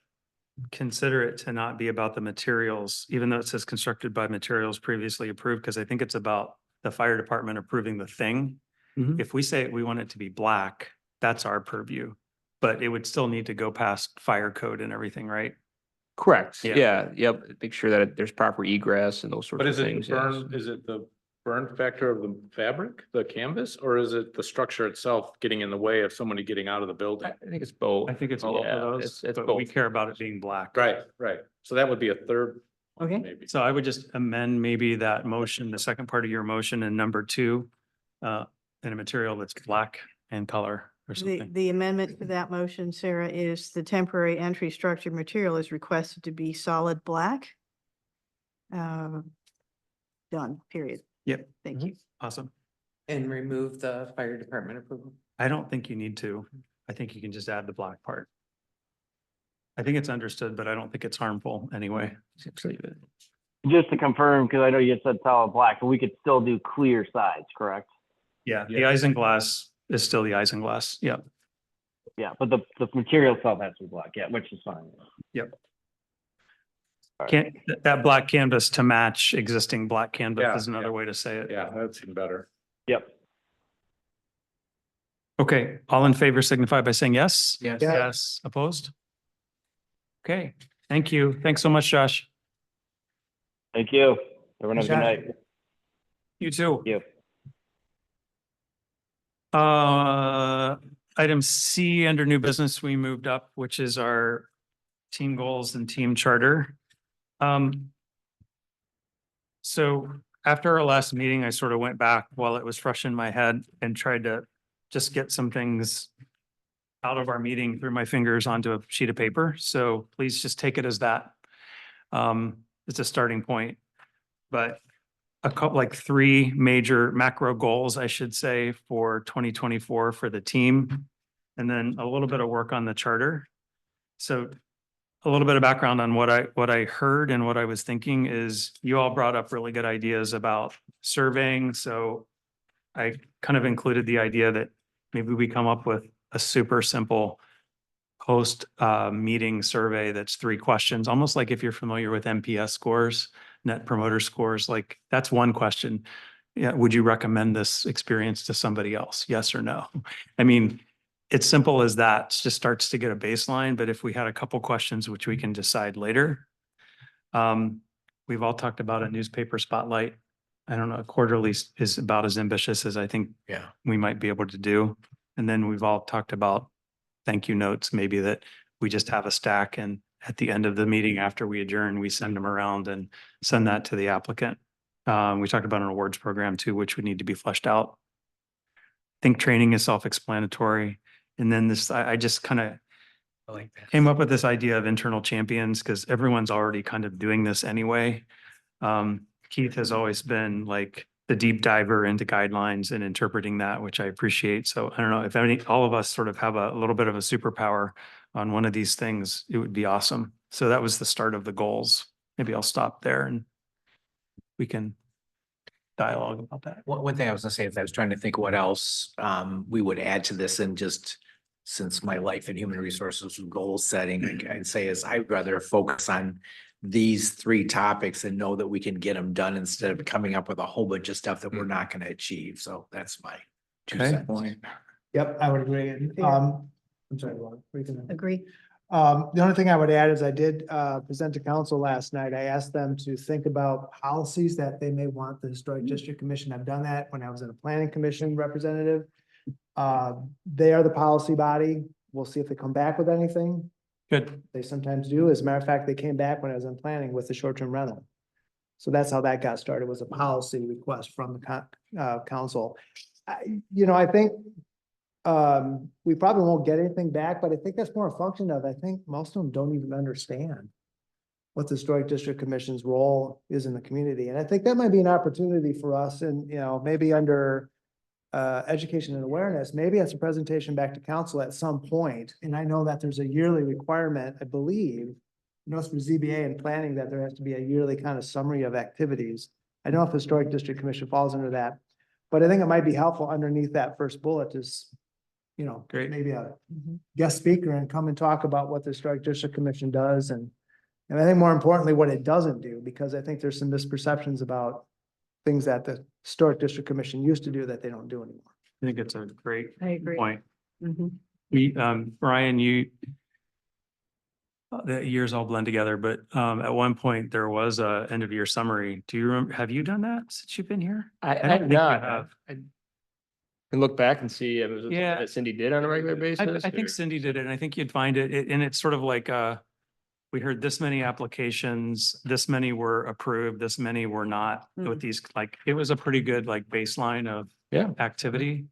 consider it to not be about the materials, even though it says constructed by materials previously approved, because I think it's about the fire department approving the thing. Mhm. If we say we want it to be black, that's our purview, but it would still need to go past fire code and everything, right? Correct. Yeah. Yeah, yep. Make sure that there's proper egress and those sorts But of is it things. yes. burn, is it the burn factor of the fabric, the canvas, or is it the structure itself getting in the way of somebody getting out of the building? I think it's both. I think it's both Yeah, of those, it's but we both. care about it being black. Right, right. So that would be a third. one, Okay. Maybe. So I would just amend maybe that motion, the second part of your motion and number 2, in a material that's black in color or The, something. the amendment to that motion, Sarah, is the temporary entry structure material is requested to be solid black. Done, period. Yep. Thank you. Awesome. And remove the fire department approval. I don't think you need to. I think you can just add the black part. I think it's understood, but I don't think it's harmful anyway. Just leave it. Just to confirm, because I know you had said solid black, but we could still do clear sides, correct? Yeah, the isinglass is still the isinglass. Yeah. Yeah, but the material itself has to be black, yeah, which is fine. Yep. All right. Can't, that black canvas to match existing black canvas Yeah, is another yeah. way to say it. Yeah, that's even better. Yep. Okay, all in favor signify by saying yes. Yes. Yes, opposed? Okay, thank you. Thanks so much, Josh. Thank you. Everyone have a good Thanks, night. You too. Yep. Item C under new business, we moved up, which is our team goals and team charter. So after our last meeting, I sort of went back while it was fresh in my head and tried to just get some things out of our meeting through my fingers onto a sheet of paper. So please just take it as that. It's a starting point. But a couple, like 3 major macro goals, I should say, for 2024 for the team. And then a little bit of work on the charter. So a little bit of background on what I heard and what I was thinking is you all brought up really good ideas about surveying. So I kind of included the idea that maybe we come up with a super simple post meeting survey that's 3 questions, almost like if you're familiar with NPS scores, Net Promoter Scores, like that's one question. Yeah, would you recommend this experience to somebody else? Yes or no? I mean, it's simple as that. It just starts to get a baseline, but if we had a couple questions, which we can decide later. We've all talked about a newspaper spotlight. I don't know, quarterly is about as ambitious as I think Yeah. we might be able to do. And then we've all talked about thank you notes, maybe that we just have a stack and at the end of the meeting after we adjourn, we send them around and send that to the applicant. We talked about an awards program too, which would need to be fleshed out. I think training is self-explanatory. And then this, I just kind of I like that. came up with this idea of internal champions because everyone's already kind of doing this anyway. Keith has always been like the deep diver into guidelines and interpreting that, which I appreciate. So I don't know if all of us sort of have a little bit of a superpower on one of these things, it would be awesome. So that was the start of the goals. Maybe I'll stop there and we can dialogue about that. One thing I was gonna say is I was trying to think what else we would add to this and just since my life in human resources and goal setting, I'd say is I'd rather focus on these 3 topics and know that we can get them done instead of coming up with a whole bunch of stuff that we're not gonna achieve. So that's my 2 Okay. cents. Yep, I would agree. And, Fair. I'm sorry, Laura, what are you gonna- Agree. The only thing I would add is I did present to council last night. I asked them to think about policies that they may want the Historic District Commission. I've done that when I was in a planning commission representative. They are the policy body. We'll see if they come back with anything. Good. They sometimes do. As a matter of fact, they came back when I was in planning with the short-term rental. So that's how that got started, was a policy request from the council. I think we probably won't get anything back, but I think that's more a function of, I think most of them don't even understand what the Historic District Commission's role is in the community. And I think that might be an opportunity for us and, maybe under education and awareness, maybe as a presentation back to council at some point. And I know that there's a yearly requirement, I believe, it's for ZBA and planning that there has to be a yearly kind of summary of activities. I don't know if the Historic District Commission falls under that, but I think it might be helpful underneath that first bullet is, Great. maybe a guest speaker and come and talk about what the Historic District Commission does and I think more importantly, what it doesn't do, because I think there's some misperceptions about things that the Historic District Commission used to do that they don't do anymore. I think it's a great I agree. point. Mhm. We, Brian, the years all blend together, but at one point there was a end of year summary. Do you remember, have you done that since you've been here? I don't have think you not. have. I can look back and see if it was something Yeah. that Cindy did on a regular basis. I think or- Cindy did it, and I think you'd find it, and it's sort of like, we heard this many applications, this many were approved, this many were not, with these, like, it was a pretty good, like, baseline of Yeah. activity.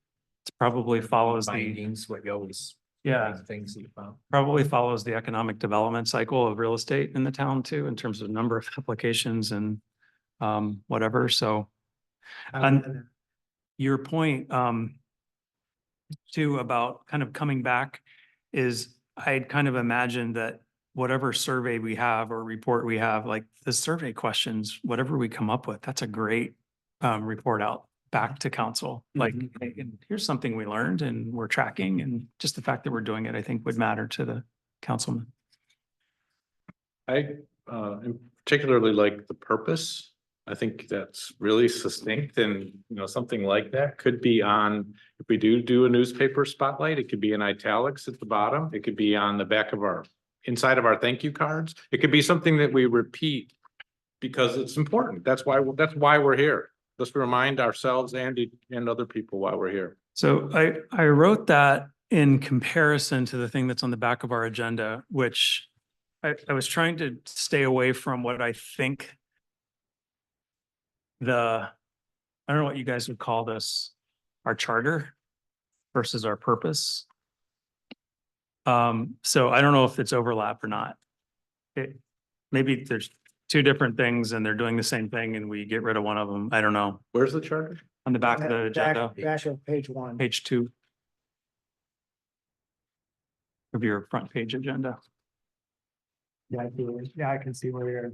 It probably follows the, Findings, what you always. yeah, Things that you found. probably follows the economic development cycle of real estate in the town too, in terms of number of applications and whatever, so. And your point, too, about kind of coming back is I'd kind of imagined that whatever survey we have or report we have, like the survey questions, whatever we come up with, that's a great report out back to council. Like, hey, and here's something we learned and we're tracking, and just the fact that we're doing it, I think would matter to the councilman. I particularly like the purpose. I think that's really succinct and, something like that could be on, if we do a newspaper spotlight, it could be in italics at the bottom. It could be on the back of inside of our thank you cards. It could be something that we repeat because it's important. That's why we're here. Let's remind ourselves and other people why we're here. So I wrote that in comparison to the thing that's on the back of our agenda, which I was trying to stay away from what I think I don't know what you guys would call this, our charter versus our purpose. So I don't know if it's overlap or not. Maybe there's two different things and they're doing the same thing and we get rid of one of them. I don't know. Where's the charter? On the back of the agenda, Back of page 1. page 2 of your front page agenda. Yeah, I can see where you're.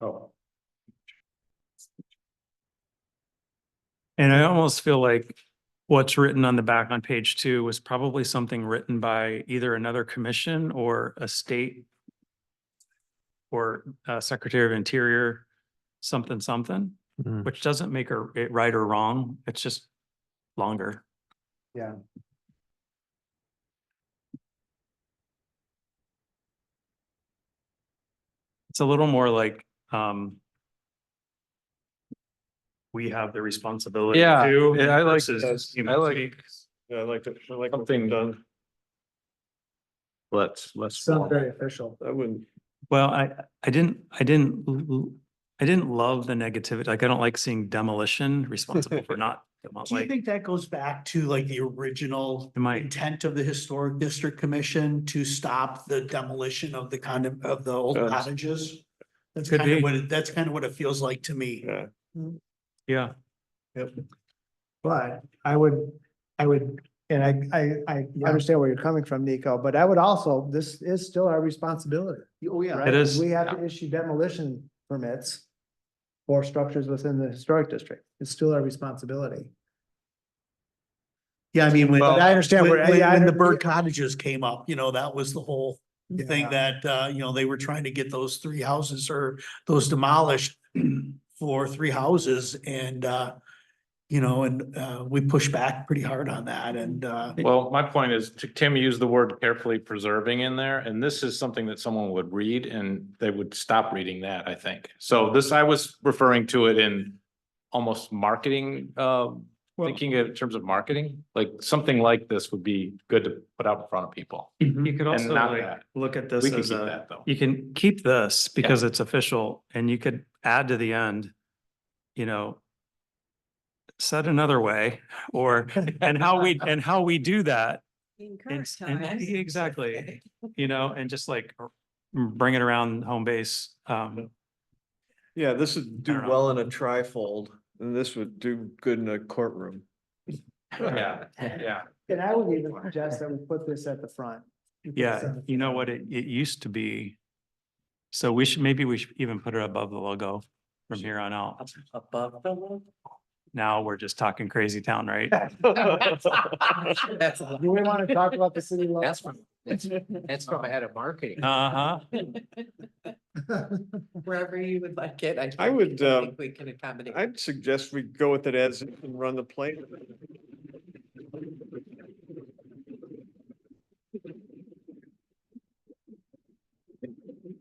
Oh, And I almost feel like what's written on the back on page 2 was probably something written by either another commission or a state or Secretary of Interior, something, which doesn't make it right or wrong. It's just longer. Yeah. It's a little more like, we have the responsibility Yeah, to. yeah, I like versus this. human I like- speak. Yeah, I like what Something- they've done. let's. Sounds very official. I wouldn't. Well, I didn't love the negativity. Like, I don't like seeing demolition responsible for not, Do you like, think that goes back to like the original It might. intent of the Historic District Commission to stop the demolition of of the old Yes. cottages? That's Could kind of be. that's kind of what it feels like to me. Yeah. yeah. But I would, and I understand where you're coming from, Nico, but I would also, this is still our responsibility. Oh, yeah. Right? It is, We have to issue demolition permits for structures within the historic district. It's still our responsibility. Yeah, I mean, when, But I understand where, when yeah, I the under- bird cottages came up, that was the whole thing Yeah. that, they were trying to get those 3 houses or those demolished for 3 houses and, we pushed back pretty hard on that and, Well, my point is, Tim used the word carefully preserving in there, and this is something that someone would read and they would stop reading that, I think. So I was referring to it in almost marketing, thinking in terms of marketing, like something like this would be good to put out in front of people. you could also not like that. look at this We can as keep a, that though. you can keep this because it's official, and you could add to the end, said another way, or, and how we do that. And exactly, and just like bring it around home base. Yeah, this would do don't know. well in a trifold, and this would do good in a courtroom. Yeah, yeah. And I would even suggest that we put this at the front. We put this Yeah, on the you know front. what it used to be. So maybe we should even put it above the logo from here on out. Above the logo? Now we're just talking crazy town, right? That's, Do we want to talk about the city logo? that's from head of marketing. Uh-huh. Wherever you would like it. I would, think we can accommodate. I'd suggest we go with it as it and run the plane.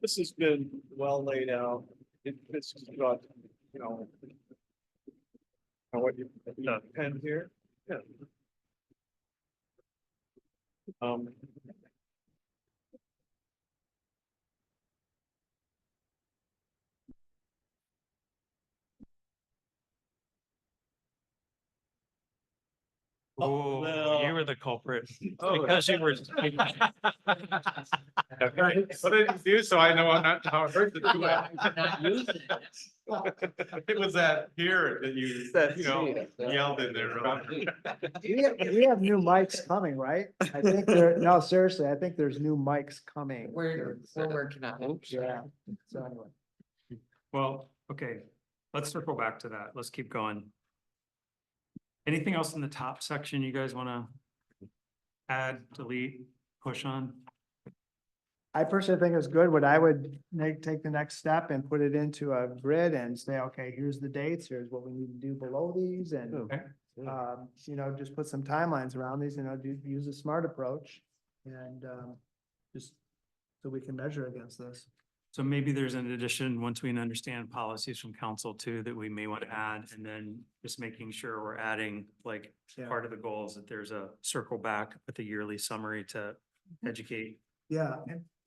This has been well laid out. This has got, you know. What you, pen here? Yeah. Oh, you were the culprit. Oh. Because you were. Okay. What did you do? So I know I'm not, how it hurt the two. It was that here that you yelled in there. We have new mics coming, right? I think no, seriously, I think there's new mics coming. We're working on it. Yeah, so anyway. Well, okay, let's circle back to that. Let's keep going. Anything else in the top section you guys want to add, delete, push on? I personally think it's good. What I would take the next step and put it into a grid and say, okay, here's the dates, here's what we need to do below these and, Okay. you know, just put some timelines around these, you know, use a smart approach and, just so we can measure against this. So maybe there's an addition, once we understand policies from council too, that we may want to add, and then just making sure we're adding, like, Yeah. part of the goals, that there's a circle back with the yearly summary to educate, Yeah,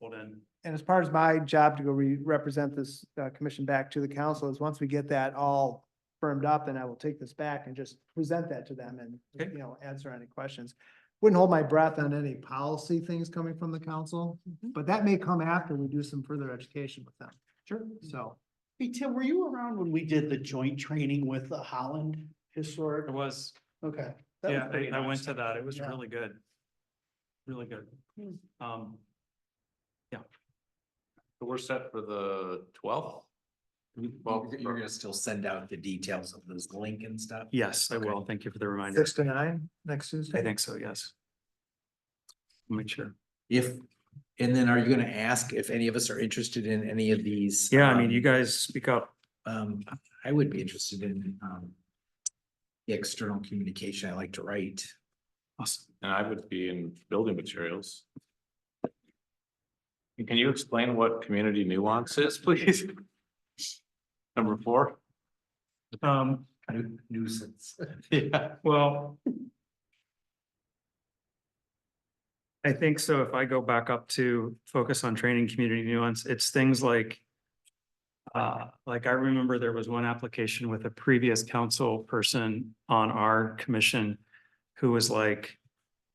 hold in. and as part of my job to go represent this commission back to the council is once we get that all firmed up, then I will take this back and just present that to them and, Okay. you know, answer any questions. Wouldn't hold my breath on any policy things coming from the council, but that may come after we do some further education with them. Sure. So, Hey, Tim, were you around when we did the joint training with the Holland Historic? It was, Okay. That was yeah, pretty I went nice. to that. It was Yeah. really good. Really good. We're set for the 12th. Well, You're gonna still send out the details of this link and stuff? Yes, I Okay. will. Thank you for the reminder. 6 to 9 next Tuesday? I think so, yes. Make sure. And then are you gonna ask if any of us are interested in any of these? Yeah, I mean, you guys speak up. I would be interested in, the external communication. I like to write. Awesome. and I would be in building materials. Can you explain what community nuance is, please? Number 4? Nuisance. Yeah. Well, I think so. If I go back up to focus on training community nuance, it's things like I remember there was one application with a previous council person on our commission who was like,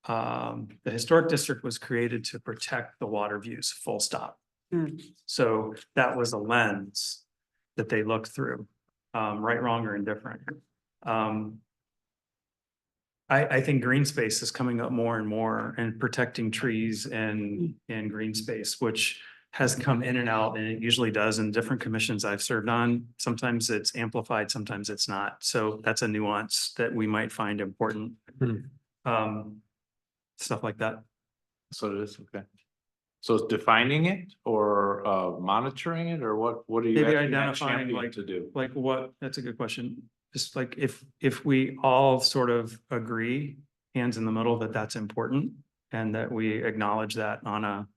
the historic district was created to protect the water views, full stop. So that was a lens that they looked through, right, wrong, or indifferent. I think green space is coming up more and more, and protecting trees and green space, which has come in and out, and it usually does in different commissions I've served on. Sometimes it's amplified, sometimes it's not. So that's a nuance that we might find important. Stuff like that. So it is, okay. So it's defining it or monitoring it, or what are you Maybe actually identifying, championing like- to do? Like what, that's a good question. Just like if we all sort of agree, hands in the middle, that that's important and that we acknowledge that on a,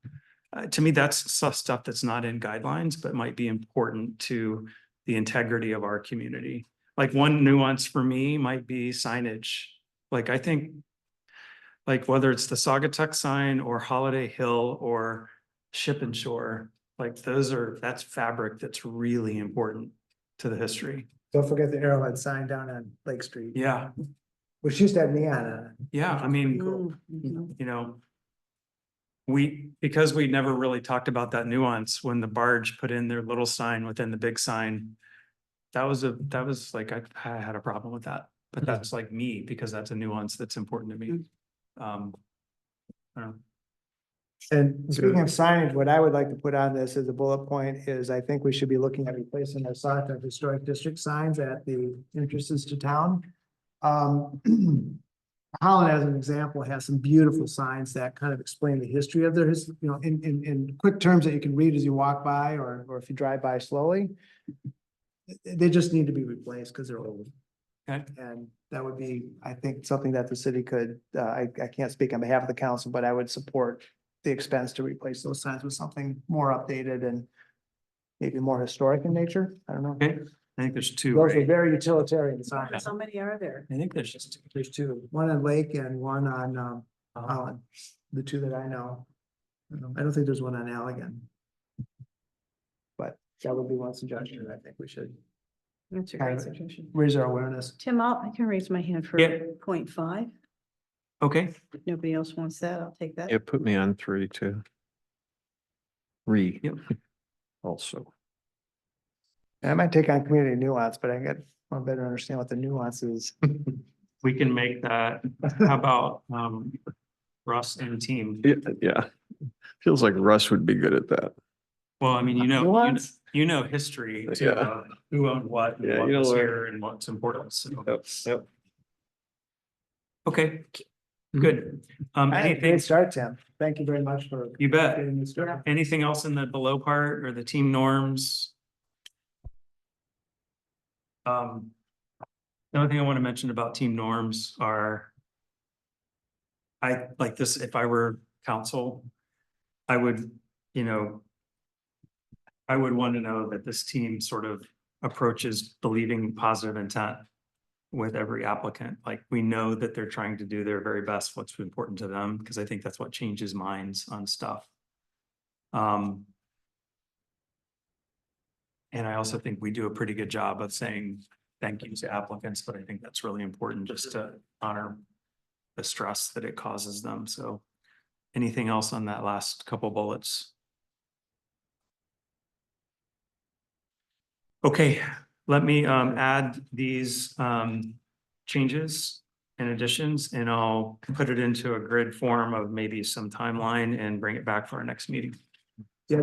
to me, that's stuff that's not in guidelines, but might be important to the integrity of our community. Like one nuance for me might be signage. Like I think, like whether it's the Saugatuck sign or Holiday Hill or Ship and Shore, like that's fabric that's really important to the history. Don't forget the Arrowhead sign down on Lake Street, Yeah, which used to have neon on it. yeah, I mean, Mm, mhm. you know, because we never really talked about that nuance, when the barge put in their little sign within the big sign. That was like, I had a problem with that, but that's like me, because that's a nuance that's important to me. I don't know. And speaking of signage, what I would like to put on this as a bullet point is I think we should be looking at replacing our Sagatuck Historic District signs at the entrances to town. Holland, as an example, has some beautiful signs that kind of explain the history of their, in quick terms that you can read as you walk by, or if you drive by slowly. They just need to be replaced because they're old. Okay. And that would be, I think, something that the city could, I can't speak on behalf of the council, but I would support the expense to replace those signs with something more updated and maybe more historic in nature. I don't know. Okay, I think there's two, Those are right? very utilitarian signs. How many are there? I think there's just two. There's two, one on Lake and one on Holland, the two that I know. I don't think there's one on Allegan. But that would be one suggestion. I think we should That's a Kind great of- suggestion. raise our awareness. Tim, I can raise my hand for Yeah. 0.5. Okay, If nobody else wants that, I'll take that. Yeah, put me on 3 too. Yep. Also. I might take on community nuance, but I want to better understand what the nuance is. we can make that, how about, Russ and team? Yeah. Feels like Russ would be good at that. Well, I mean, Nuance? you know history too, Yeah. who owned what, and Yeah, what you know was what? here and what's important, so. Yep. Okay, good. Anything, Great start, Tim. Thank you very much for you bet. getting this started. Anything else in the below part or the team norms? The only thing I want to mention about team norms are I like this, if I were council, I would, I would want to know that this team sort of approaches believing positive intent with every applicant. Like, we know that they're trying to do their very best, what's important to them, because I think that's what changes minds on stuff. And I also think we do a pretty good job of saying thank you to applicants, but I think that's really important just to honor the stress that it causes them. So anything else on that last couple bullets? Okay, let me add these changes and additions, and I'll put it into a grid form of maybe some timeline and bring it back for our next meeting. Yeah,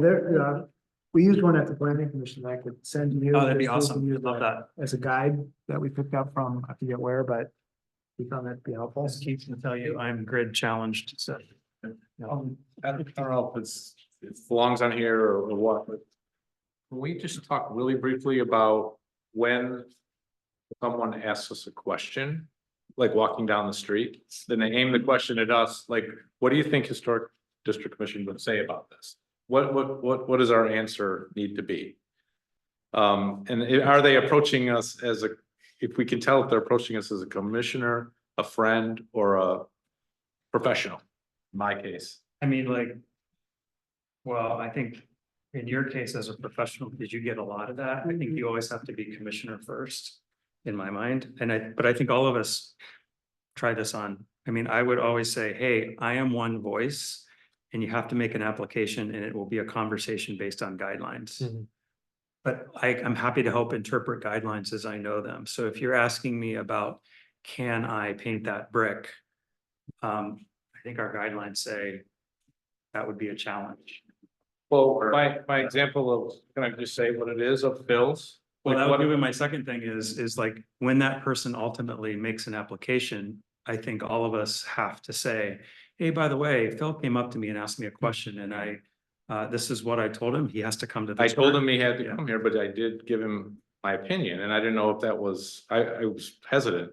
we used one at the planning commission that I could send to you. Oh, that'd be just so you awesome. can use Love that. As a guide that we picked up from, I forget where, but we found that to be helpful. As Keith can tell you, I'm grid challenged, so. I don't know if it belongs on here or what, but can we just talk really briefly about when someone asks us a question, like walking down the street, then they aim the question at us, like, what do you think Historic District Commission would say about this? What does our answer need to be? And are they approaching us as if we can tell if they're approaching us as a commissioner, a friend, or a professional, in my case? I mean, like, well, I think in your case as a professional, did you get a lot of that? I think you always have to be commissioner first, in my mind. But I think all of us try this on. I mean, I would always say, hey, I am one voice, and you have to make an application, and it will be a conversation based on guidelines. But I'm happy to help interpret guidelines as I know them. So if you're asking me about, can I paint that brick? I think our guidelines say that would be a challenge. Well, my example of, can I just say what it is of Phil's? Well, Like, that what- would be my second thing is like, when that person ultimately makes an application, I think all of us have to say, hey, by the way, Phil came up to me and asked me a question, and this is what I told him. He has to come to I this. told board. him he had to Yeah. come here, but I did give him my opinion, and I didn't know if that was, I was hesitant.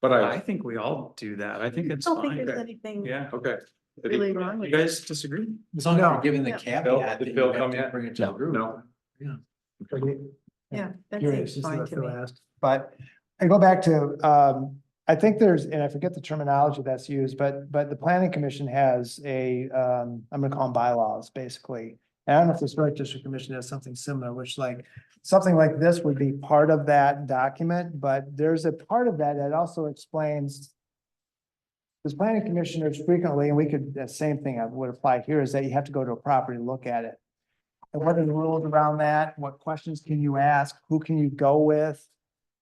But I think we all do that. I think I it's don't think fine. there's anything Yeah. okay. Did he- really wrong with You it. guys disagree? As long as No. you're given the Yeah. caveat Did that Phil you have come to yet? bring it to the group. No, Yeah, that Curious seems to see fine what to Phil me. asked. But I go back to, I think there's, and I forget the terminology that's used, but the planning commission has I'm gonna call them bylaws, basically. And I don't know if the historic district commission has something similar, which something like this would be part of that document, but there's a part of that that also explains Because planning commissioners frequently, and we could, the same thing I would apply here, is that you have to go to a property to look at it. And what are the rules around that? What questions can you ask? Who can you go with?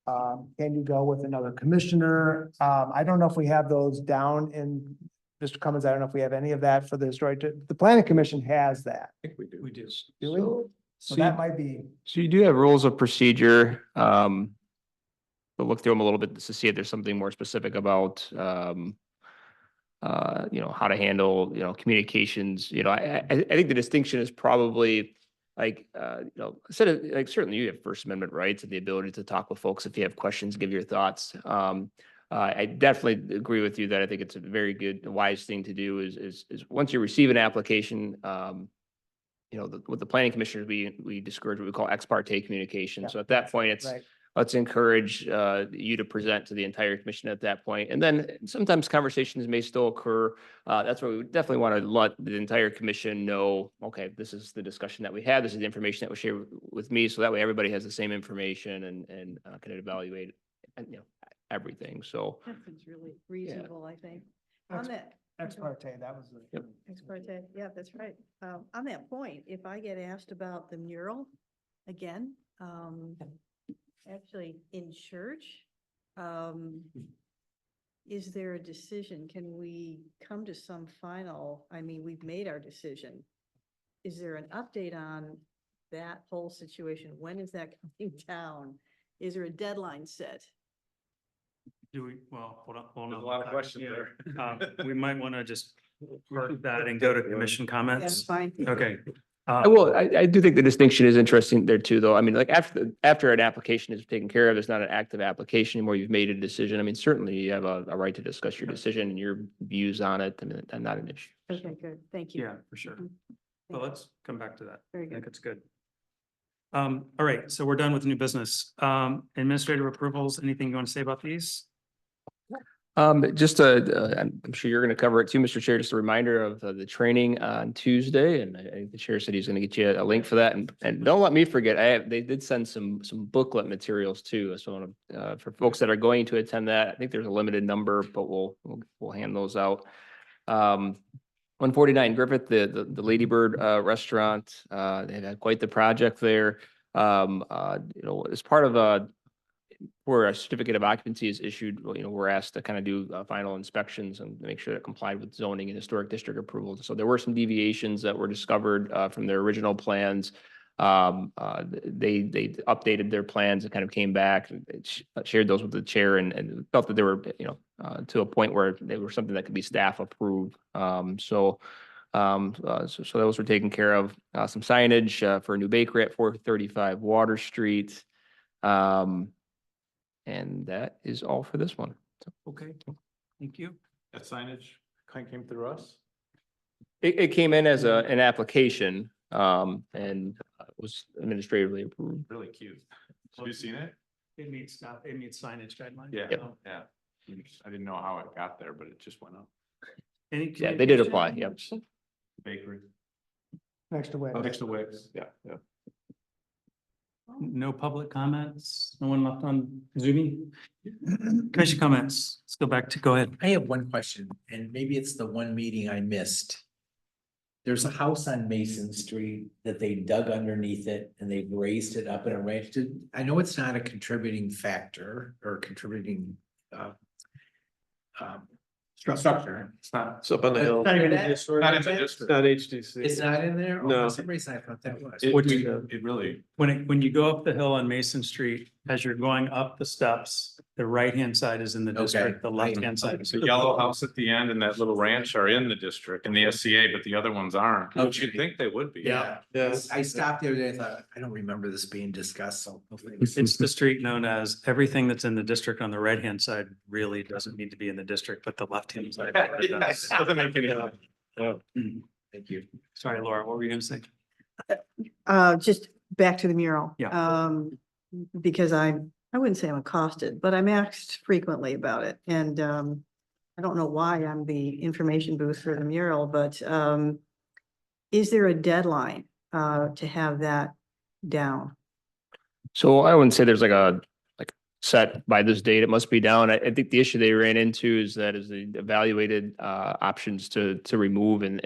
Can you go with another commissioner? I don't know if we have those down in, Mr. Cummins, I don't know if we have any of that for the historic, the planning commission has that. I think we do. We do. Do we? So that might be, So you do have rules of procedure. We'll look through them a little bit to see if there's something more specific about, how to handle, communications. I think the distinction is probably like, instead of, like, certainly you have First Amendment rights and the ability to talk with folks if you have questions, give your thoughts. I definitely agree with you that I think it's a very good, wise thing to do is once you receive an application, with the planning commissioners, we discourage what we call ex parte communication. Yeah. So at that point, it's, right, let's encourage you to present to the entire commission at that point. And then sometimes conversations may still occur. That's why we would definitely want to let the entire commission know, okay, this is the discussion that we had. This is the information that was shared with me. So that way everybody has the same information and can evaluate, everything. So That seems really reasonable, I think. On Ex- that. ex parte, that was. Yep. Ex parte, yeah, that's right. On that point, if I get asked about the mural again, actually in church, is there a decision? Can we come to some final, we've made our decision. Is there an update on that whole situation? When is that coming down? Is there a deadline set? Do we, well, hold on. There's a lot of questions there. We might want to just park that and go to commission That's comments. fine. Okay. I do think the distinction is interesting there too, though. I mean, like after an application is taken care of, it's not an active application anymore. You've made a decision. I mean, certainly you have a right to discuss your decision and your views on it. I mean, that's not an issue. Okay, good. Thank you. Yeah, for sure. Mhm. Well, let's come back to that. Very I think good. it's good. All right, so we're done with new business. Administrative approvals, anything you want to say about these? I'm sure you're going to cover it too, Mr. Chair. Just a reminder of the training on Tuesday, and I think the chair said he's going to get you a link for that. And don't let me forget, they did send some booklet materials too. So for folks that are going to attend that, I think there's a limited number, but we'll hand those out. 149 Griffith, the Ladybird restaurant, they've had quite the project there. As part of where a certificate of occupancy is issued, we're asked to kind of do final inspections and make sure that complied with zoning and historic district approvals. So there were some deviations that were discovered from their original plans. They updated their plans and kind of came back and shared those with the chair and felt that they were, to a point where they were something that could be staff approved. So those were taken care of. Some signage for a new bakery at 435 Water Street. And that is all for this one. Okay, thank you. That signage kind of came through us. It came in as an application, and was administratively approved. Really cute. Have you seen it? It meets signage guidelines. Yeah, Yep. yeah. I didn't know how it got there, but it just went up. Any Yeah, they did communication? apply, yep. Bakery. next to Wix. Next to Wix. Yeah, yeah. No public comments? No one left on Zoom? Commission comments. Let's go ahead. I have one question, and maybe it's the one meeting I missed. There's a house on Mason Street that they dug underneath it and they've raised it up and arranged it. I know it's not a contributing factor or contributing structure. It's not. It's up on the But hill. not even Not in the district. It's not HDC. It's not in there? Oh, No. For some reason I thought that was. It- It really. When you go up the hill on Mason Street, as you're going up the steps, the right-hand side is in the Okay. district, the left-hand side is. The yellow house at the end and that little ranch are in the district and the SCA, but the other ones aren't. Which you'd Okay. think they would be. Yeah. Yeah. I stopped the other day and thought, I don't remember this being discussed, so. hopefully It's the street known as everything that's in the district on the right-hand side really doesn't need to be in the district, but the left-hand side. does. Doesn't make any sense. Thank you. Sorry, Laura, what were you gonna say? Just back to the mural. Yeah. Because I wouldn't say I'm accosted, but I'm asked frequently about it. And I don't know why I'm the information booth for the mural, but is there a deadline to have that down? So I wouldn't say there's like a set by this date, it must be down. I think the issue they ran into is that as they evaluated options to remove and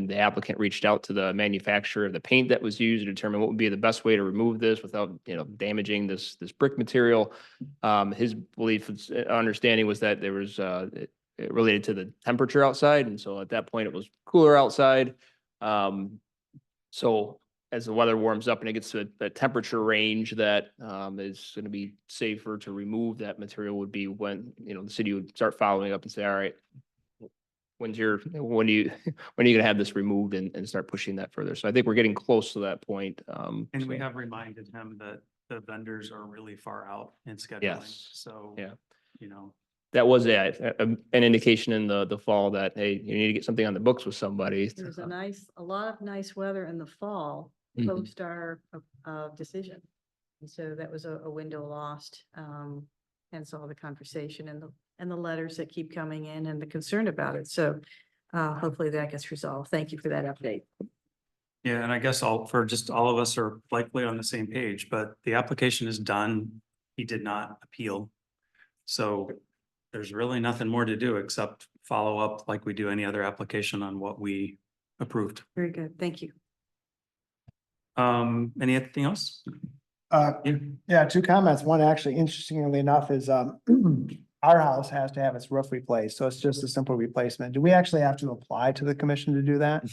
the applicant reached out to the manufacturer of the paint that was used to determine what would be the best way to remove this without, damaging this brick material. His belief, understanding was that there was it related to the temperature outside, and so at that point it was cooler outside. So as the weather warms up and it gets to a temperature range that is going to be safer to remove that material would be when, the city would start following up and say, all right, when are you when are you going to have this removed and start pushing that further? So I think we're getting close to that point. And we so- have reminded him that the vendors are really far out in scheduling. Yes. So, Yeah. That was an indication in the fall that, hey, you need to get something on the books with somebody. There was a lot of nice weather in the fall Mhm. post our decision. And so that was a window lost, hence all the conversation and the letters that keep coming in and the concern about it. So hopefully that gets resolved. Thank you for that update. Yeah, and I guess all of us are likely on the same page, but the application is done. He did not appeal. So there's really nothing more to do except follow up like we do any other application on what we approved. Very good. Thank you. Anything else? Yeah, two comments. One, actually, interestingly enough, is our house has to have its roof replaced, so it's just a simple replacement. Do we actually have to apply to the commission to do that?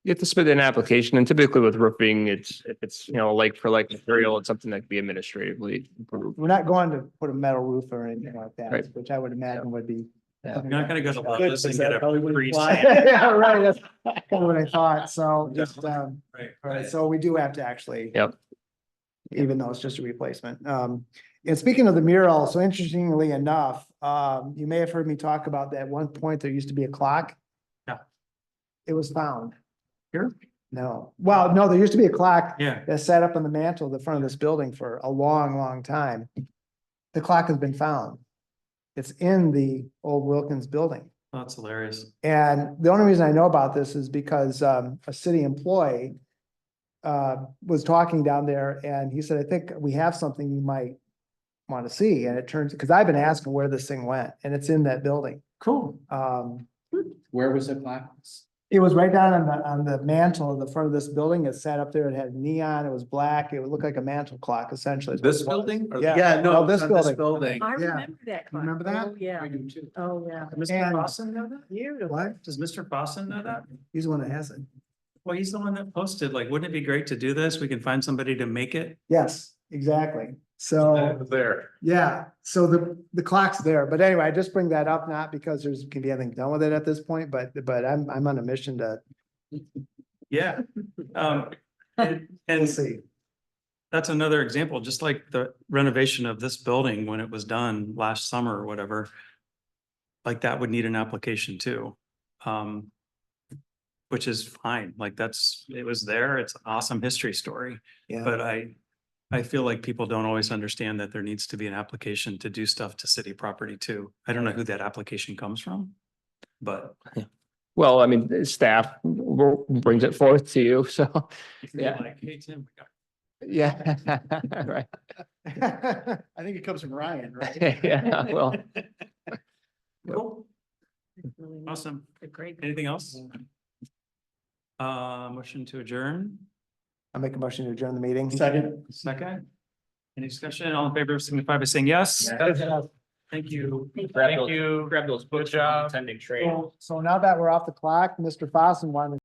You have to submit an application, and typically with roofing, if it's, like for like material, it's something that can be administratively approved. We're not going to put a metal roof or anything like that, Right. which I would imagine would be. You're not gonna go to Good, Lowe's and because get that a probably wouldn't free fly. stamp. Yeah, right, that's kind of what I thought, so just, Right. all right, so we do have to actually. Yep. Even though it's just a replacement. And speaking of the mural, so interestingly enough, you may have heard me talk about that one point, there used to be a clock. Yeah. It was found. Here? No, well, no, there used to be a clock Yeah. that sat up on the mantle at the front of this building for a long, long time. The clock has been found. It's in the old Wilkins building. Oh, that's hilarious. And the only reason I know about this is because a city employee was talking down there and he said, I think we have something you might want to see. And it turns, because I've been asking where this thing went and it's in that building. Cool. Where was the clock? It was right down on the mantle in the front of this building. It sat up there. It had neon. It was black. It would look like a mantle clock essentially. is what This it was. building? Or- Yeah, no, this on building. building. I Yeah. remember that. clock. Remember that? Oh, yeah. Oh, yeah. Mr. And- Boston know that? Beautiful. What? Does Mr. Boston know that? He's the one that has it. Well, he's the one that posted, like, wouldn't it be great to do this? We can find somebody to make it. Yes, exactly. So. There. Yeah, so the clock's there, but anyway, I just bring that up, not because there's can be anything done with it at this point, but I'm on a mission to. Yeah. And We'll see. that's another example, just like the renovation of this building when it was done last summer or whatever. Like that would need an application too. Which is fine, like it was there, it's an awesome history story. Yeah, But I feel like people don't always understand that there needs to be an application to do stuff to city property too. I don't know who that application comes from. But Well, I mean, staff brings it forth to you, so, if you're Yeah. like, hey, Tim, we got yeah, right. I think it comes from Ryan, right? Yeah, well, Cool. Really nice. Awesome. A great. Anything else? Motion to adjourn, I'll make a motion to adjourn the meeting. Second. second. Any discussion? All in favor, signify by saying yes. Thank you. grab those books. Attending trade. So now that we're off the clock, Mr. Fossen wanted to